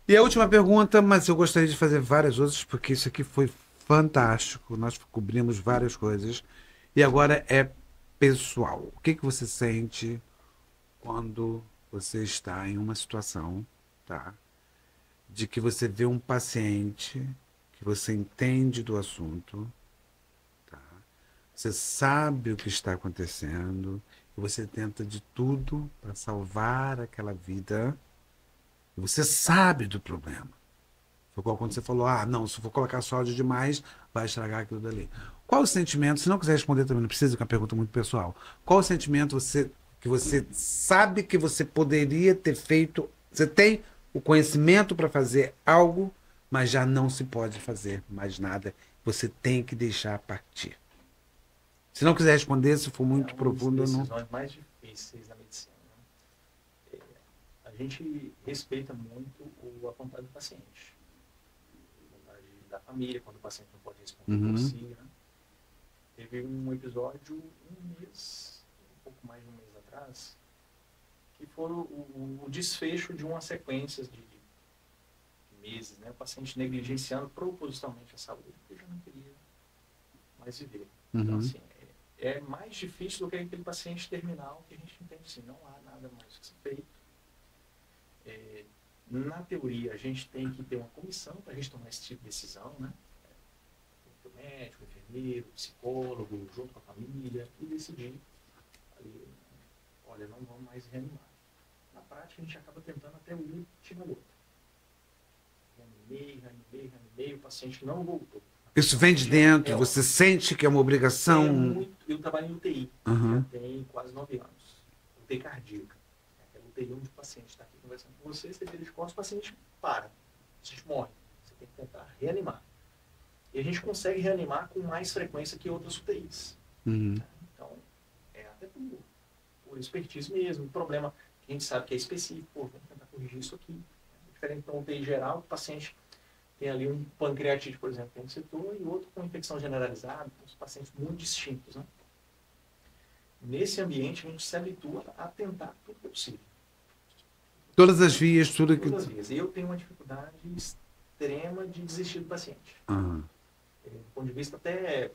E a última pergunta, mas eu gostaria de fazer várias outras, porque isso aqui foi fantástico. Nós cobrimos várias coisas. E agora é pessoal. O que você sente quando você está em uma situação, tá, de que você vê um paciente, que você entende do assunto, tá, você sabe o que está acontecendo, e você tenta de tudo para salvar aquela vida, e você sabe do problema. Foi igual quando você falou, não, se for colocar sódio demais, vai estragar aquilo dali. Qual o sentimento, se não quiser responder também, não precisa, que é uma pergunta muito pessoal, qual o sentimento que você sabe que você poderia ter feito, você tem o conhecimento para fazer algo, mas já não se pode fazer mais nada, você tem que deixar partir? Se não quiser responder, se for muito profundo, eu não... Uma das decisões mais difíceis da medicina. Né? A gente respeita muito a vontade do paciente. A vontade da família, quando o paciente não pode responder por si. Né? Teve um episódio, um pouco mais de um mês atrás, que foi o desfecho de uma sequência de meses, né? O paciente negligenciando propositalmente a saúde, porque já não queria mais viver. Então, assim, é mais difícil do que aquele paciente terminal que a gente entende assim, não há nada mais que ser feito. Na teoria, a gente tem que ter uma comissão para a gente tomar esse tipo de decisão, né? O médico, o enfermeiro, o psicólogo, junto com a família, e decidir ali, olha, não vamos mais reanimar. Na prática, a gente acaba tentando até o última gota. Reanimei, o paciente não voltou. Isso vem de dentro, você sente que é uma obrigação? Eu trabalho em UTI, já tem quase 9 anos. UTI cardíaca. Aquela UTI onde o paciente está aqui conversando com você, você vira de costas, o paciente para, o paciente morre. Você tem que tentar reanimar. E a gente consegue reanimar com mais frequência que outras UTIs. Então, até por expertise mesmo. O problema que a gente sabe que é específico, vamos tentar corrigir isso aqui. Diferente da UTI geral, o paciente tem ali um pancreatite, por exemplo, que a gente citou, e outro com infecção generalizada, com os pacientes muito distintos. Né? Nesse ambiente, a gente se habitua a tentar tudo que é possível. Todas as vias, tudo que... Todas as vias. Eu tenho uma dificuldade extrema de desistir do paciente. Do ponto de vista até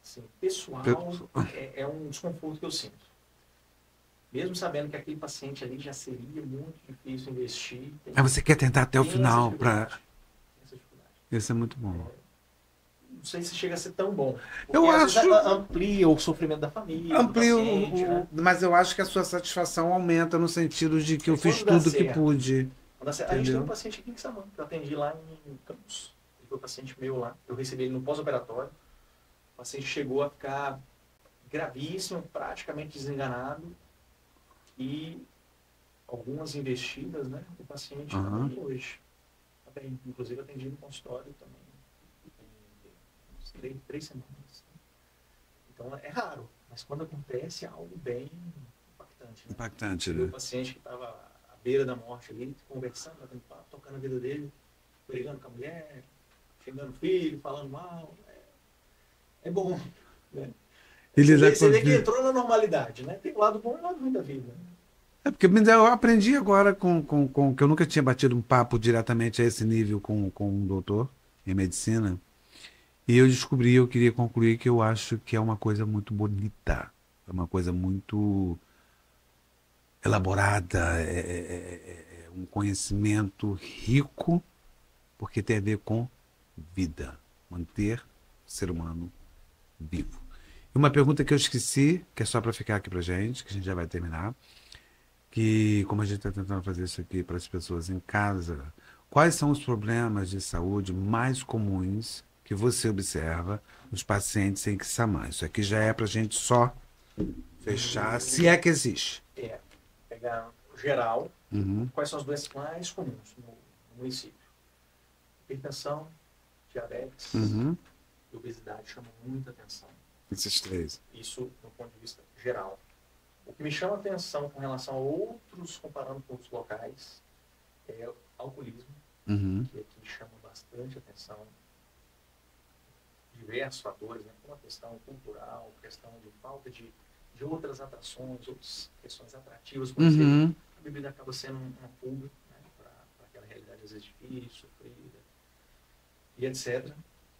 assim, pessoal, é um desconforto que eu sinto. Mesmo sabendo que aquele paciente ali já seria muito difícil investir. Você quer tentar até o final para... Isso é muito bom. Não sei se chega a ser tão bom. Eu acho... Amplia o sofrimento da família, amplia do paciente, né? Mas eu acho que a sua satisfação aumenta no sentido de que eu fiz tudo que pude. A gente tem um paciente aqui em Samanta, que eu atendi lá em Campos. Ele foi um paciente meu lá. Eu recebi ele no pós-operatório. O paciente chegou a ficar gravíssimo, praticamente desenganado. E algumas investidas, né? O paciente está bem hoje. Está bem. Inclusive, atendi no consultório também. Tem 3 semanas. Então, é raro. Mas quando acontece, é algo bem impactante. Né? Impactante, né? O paciente que estava à beira da morte ali, conversando, batendo papo, tocando a vida dele, brigando com a mulher, xingando o filho, falando mal. É bom. Né? Você vê que entrou na normalidade, né? Tem o lado bom e o lado ruim da vida. Né? Porque eu aprendi agora que eu nunca tinha batido um papo diretamente a esse nível com um doutor em medicina. E eu descobri, eu queria concluir que eu acho que é uma coisa muito bonita. É uma coisa muito elaborada. É um conhecimento rico, porque tem a ver com vida. Manter o ser humano vivo. E uma pergunta que eu esqueci, que é só para ficar aqui para gente, que a gente já vai terminar, que como a gente está tentando fazer isso aqui para as pessoas em casa, Quais são os problemas de saúde mais comuns que você observa nos pacientes em Quissamã? Isso aqui já é para a gente só fechar, se é que existe. Pegar geral, Uhum, quais são as doenças mais comuns no município? Hipertensão, diabetes uhum. e obesidade chamam muita atenção. Esses três. Isso do ponto de vista geral. O que me chama atenção com relação a outros, comparando com outros locais, é o alcoolismo, Uhum, que aqui chama bastante atenção. Diversos fatores, né? Como a questão cultural, questão de falta de outras atrações, outras questões atrativas. Por exemplo, uhum. a bebida acaba sendo uma fuga, né? Para aquela realidade às vezes difícil, sofrida, e etc.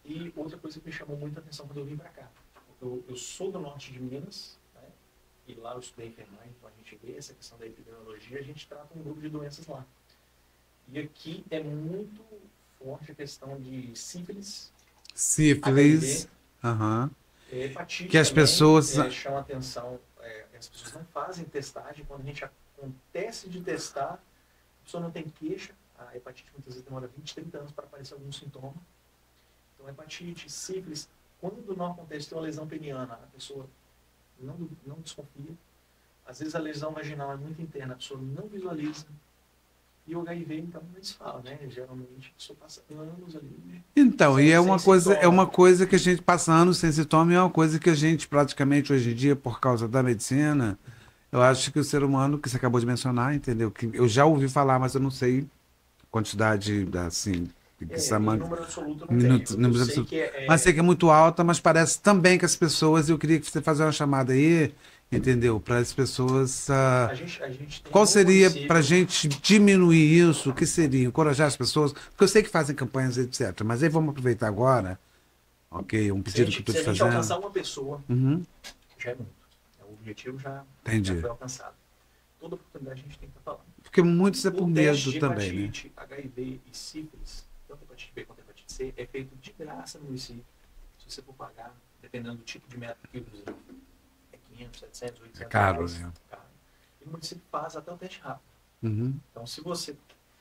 E outra coisa que me chamou muita atenção quando eu vim para cá. Eu sou do norte de Minas, né? E lá eu estudei enfermagem, então a gente vê essa questão da epidemiologia, a gente trata um grupo de doenças lá. E aqui é muito forte a questão de sífilis, Sífilis. HIV, Aham. hepatite Que as também, pessoas. chama atenção, as pessoas não fazem testagem, quando a gente acontece de testar, a pessoa não tem queixa, a hepatite muitas vezes demora 20, 30 anos para aparecer algum sintoma. Então, hepatite, sífilis, quando não acontece, tem uma lesão peniana, a pessoa não desconfia. Às vezes a lesão vaginal é muito interna, a pessoa não visualiza. E o HIV, então, nem se fala, né? Geralmente a pessoa passa anos ali. Então, e Sem é sintoma. uma coisa que a gente passa anos sem sintoma, e é uma coisa que a gente praticamente hoje em dia, por causa da medicina, eu acho que o ser humano, que você acabou de mencionar, entendeu? Que eu já ouvi falar, mas eu não sei quantidade, assim, que Em número absoluto não tem. Eu sei que mas sei que é muito alta, mas parece também que as pessoas, eu queria que você fizesse uma chamada aí, entendeu? Para as pessoas. a gente tem Qual no seria para a município. gente diminuir isso? O que seria? Encorajar as pessoas? Porque eu sei que fazem campanhas, etc. Mas aí vamos aproveitar agora, ok? Um pedido que eu estou Se te a gente fazendo. alcançar uma pessoa, Uhum, já é muito. O objetivo já entendi. foi alcançado. Toda oportunidade a gente tem que estar falando. Porque muitos é O por teste medo de também, né? hepatite, HIV e sífilis, tanto hepatite B quanto hepatite C, é feito de graça no município. Se você for pagar, dependendo do tipo de método que usa, é 500, 700, É 800 caro, reais. né? Caro. E o município faz até o teste rápido. Uhum. Então, se você,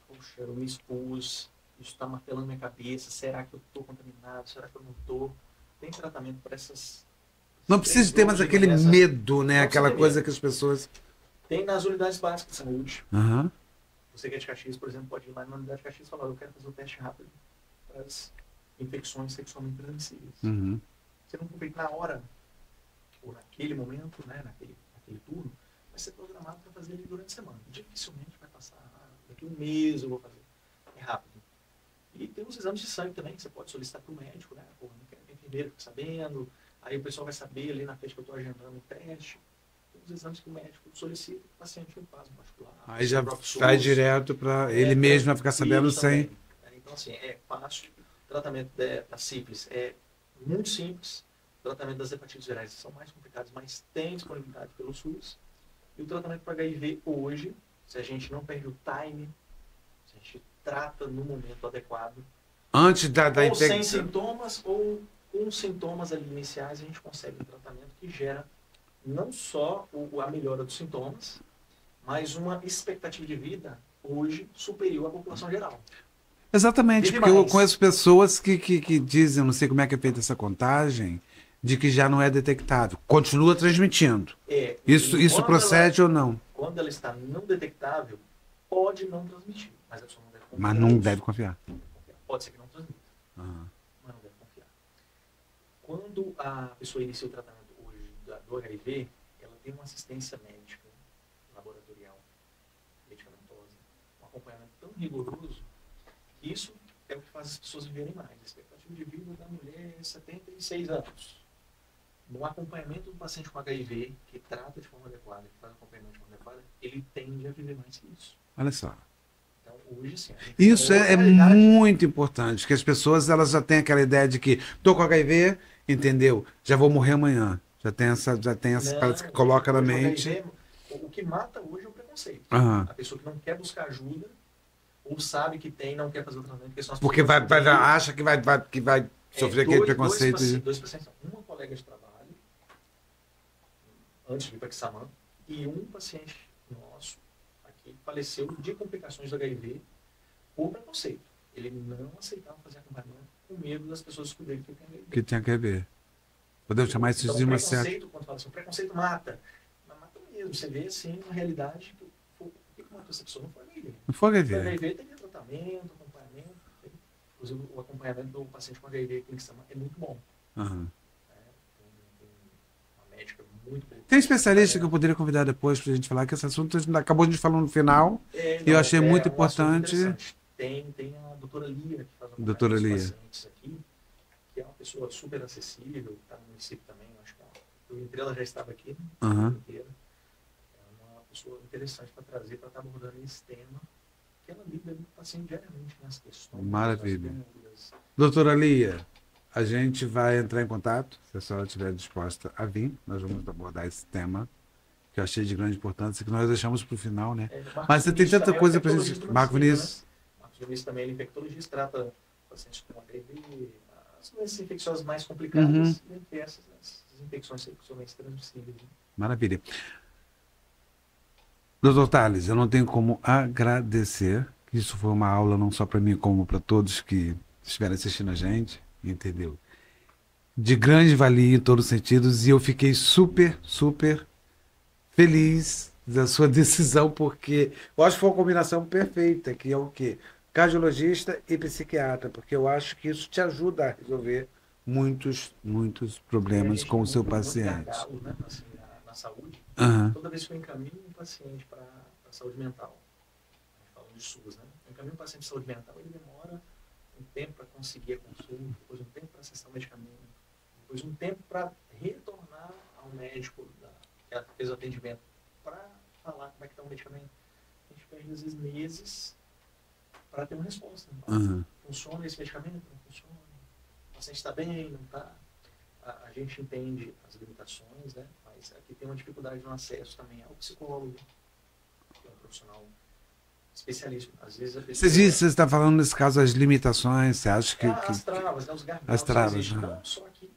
poxa, eu me expus, isso está martelando minha cabeça, será que eu estou contaminado, será que eu não estou? Tem tratamento para essas Não três precisa ter grupos mais de aquele doença. medo, né? Não precisa Aquela ter coisa medo. que as pessoas. Tem nas unidades básicas de saúde. Aham. Você que é de Caxias, por exemplo, pode ir lá na unidade de Caxias e falar, eu quero fazer o teste rápido para as infecções sexualmente transmissíveis. Uhum. Você não foi feito na hora, ou naquele momento, né, naquele turno, mas você é programado para fazer ele durante a semana. Dificilmente vai passar, daqui um mês eu vou fazer. É rápido. E tem os exames de sangue também, que você pode solicitar para o médico, né? Pô, não quero que a enfermeira fique sabendo, aí o pessoal vai saber ali na frente que eu estou agendando o teste. Tem os exames que o médico solicita, o paciente não faz um particular. Aí já próprio vai SUS, direto para ele mesmo vai ficar sabendo sem. também. Então, assim, é fácil. O tratamento da sífilis é muito simples. O tratamento das hepatites virais são mais complicados, mas tem disponibilidade pelo SUS. E o tratamento para HIV hoje, se a gente não perde o time, se a gente trata no momento adequado, Antes da ou sem infecção. sintomas, ou com sintomas ali iniciais, a gente consegue um tratamento que gera não só a melhora dos sintomas, mas uma expectativa de vida hoje superior à população geral. Exatamente, Vive porque eu mais. conheço pessoas que dizem, não sei como é que é feita essa contagem, de que já não é detectável. Continua transmitindo. Isso procede ou não? Quando ela está não detectável, pode não transmitir, mas a pessoa não deve confiar. Mas não deve confiar. Pode ser que não transmita, Aham. mas não deve confiar. Quando a pessoa inicia o tratamento hoje do HIV, ela tem uma assistência médica, laboratorial, medicamentosa, um acompanhamento tão rigoroso, que isso é o que faz as pessoas viverem mais. A expectativa de vida da mulher é 76 anos. No acompanhamento do paciente com HIV, que trata de forma adequada, que faz acompanhamento de forma adequada, ele tende a viver mais que isso. Olha só. Então, hoje, sim. Isso é muito importante, que as pessoas elas já têm aquela ideia de que estou com HIV, entendeu? Já vou morrer amanhã. Já tem essa, parece que coloca na mente. HIV, o que mata hoje é o preconceito. Aham. A pessoa que não quer buscar ajuda, ou sabe que tem e não quer fazer o tratamento, porque acha que vai sofrer aquele preconceito. Dois pacientes, uma colega de trabalho, antes de ir para Quissamã, e um paciente nosso aqui faleceu de complicações do HIV por preconceito. Ele não aceitava fazer acompanhamento com medo das pessoas descobrirem que ele tem HIV. Que tinha que ver. Podemos chamar isso Então, de uma preconceito, certa... quando fala assim, o preconceito mata. Mas mata mesmo. Você vê, assim, na realidade, o que matou essa pessoa não foi HIV. Não foi O HIV. HIV teria tratamento, acompanhamento. Inclusive, o acompanhamento do paciente com HIV é muito bom. Uhum. Tem uma médica muito boa. Tem especialista que eu poderia convidar depois para a gente falar, que esse assunto acabou de falar no final, e eu achei muito importante. Tem a doutora Lia, que faz um Doutora Lia. pacientes aqui, que é uma pessoa super acessível, está no município também, acho que ela já estava aqui, Uhum. inteira. É uma pessoa interessante para trazer, para estar abordando esse tema, que ela lida com o paciente diariamente nas questões. Maravilha. Nas dúvidas. Doutora Lia, a gente vai entrar em contato, se a senhora estiver disposta a vir, nós vamos abordar esse tema, que eu achei de grande importância, que nós deixamos para o final, né? Mas você tem tanta coisa para a gente... Marco Vinícius. Marcos Vinícius também é infectologista, trata pacientes com HIV, as doenças infecciosas mais complicadas, e entre essas, as infecções sexualmente transmissíveis. Maravilha. Doutor Tales, eu não tenho como agradecer, que isso foi uma aula não só para mim, como para todos que estiveram assistindo a gente, entendeu? De grande valia em todos os sentidos, e eu fiquei super, super feliz da sua decisão, porque eu acho que foi uma combinação perfeita, que é o quê? Cardiologista e psiquiatra, porque eu acho que isso te ajuda a resolver muitos problemas com o seu paciente. Gargalo, né, assim, na saúde. Uhum. Toda vez que eu encaminho um paciente para saúde mental, falando de SUS, né? Eu encaminho um paciente de saúde mental, ele demora um tempo para conseguir a consulta, depois um tempo para acessar o medicamento, depois um tempo para retornar ao médico que fez o atendimento para falar como é que está o medicamento. A gente perde, às vezes, meses para ter uma resposta. Uhum. Funciona esse medicamento? Não funciona? O paciente está bem? Não está? A gente entende as limitações, né? Mas aqui tem uma dificuldade no acesso também ao psicólogo, que é um profissional especialista. Às vezes a pessoa... Você está falando nesse caso as limitações, você acha que... As travas, né? Os gargalos. As travas, né? Não só aqui.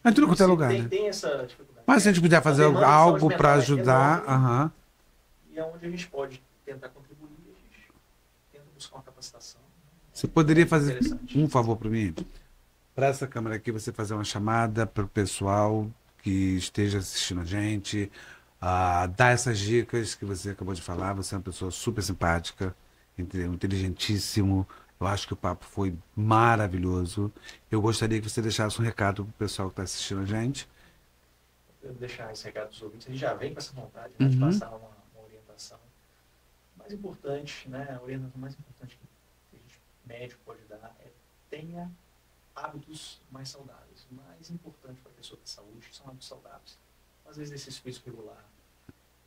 Mas tudo quanto é lugar, né? Tem essa dificuldade. Mas se a gente puder fazer algo para ajudar... Uhum. E é onde a gente pode tentar contribuir, a gente tenta buscar uma capacitação. Você poderia fazer um favor para mim? Para essa câmera aqui, você fazer uma chamada para o pessoal que esteja assistindo a gente, dar essas dicas que você acabou de falar. Você é uma pessoa super simpática, inteligentíssimo. Eu acho que o papo foi maravilhoso. Eu gostaria que você deixasse um recado para o pessoal que está assistindo a gente. Eu deixar esse recado dos ouvintes. A gente já vem com essa vontade, né, de passar uma orientação. O mais importante, né, a orientação mais importante que a gente, médico, pode dar é tenha hábitos mais saudáveis. O mais importante para a pessoa ter saúde são hábitos saudáveis. Fazer exercício físico regular,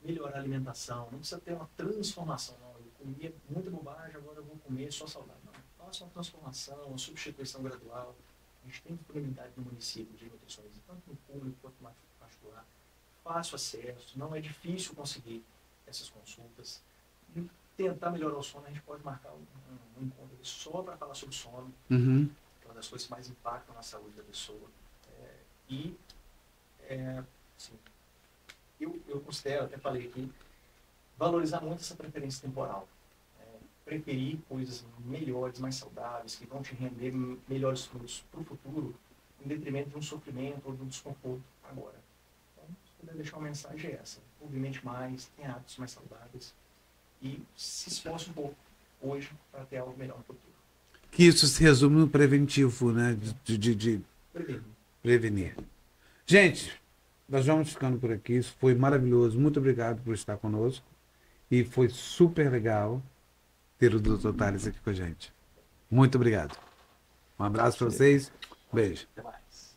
melhorar a alimentação, não precisa ter uma transformação, não. Eu comia muita bobagem, agora eu vou comer só saudável. Não. Nossa, uma transformação, uma substituição gradual. A gente tem disponibilidade no município de nutricionistas, tanto no público quanto no particular. Fácil acesso, não é difícil conseguir essas consultas. E tentar melhorar o sono, a gente pode marcar um encontro só para falar sobre sono. Uhum. Uma das coisas que mais impactam na saúde da pessoa. Assim, eu considero, até falei aqui, valorizar muito essa preferência temporal. Preferir coisas melhores, mais saudáveis, que vão te render melhores frutos para o futuro, em detrimento de um sofrimento ou de um desconforto agora. Então, se puder deixar uma mensagem é essa. Movimente mais, tenha hábitos mais saudáveis e se esforce um pouco hoje para ter algo melhor no futuro. Que isso se resume no preventivo, né? De prevenir. Gente, nós vamos ficando por aqui. Isso foi maravilhoso. Muito obrigado por estar conosco. E foi super legal ter o Dr. Tales aqui com a gente. Muito obrigado. Um abraço para vocês. Beijo. Até mais.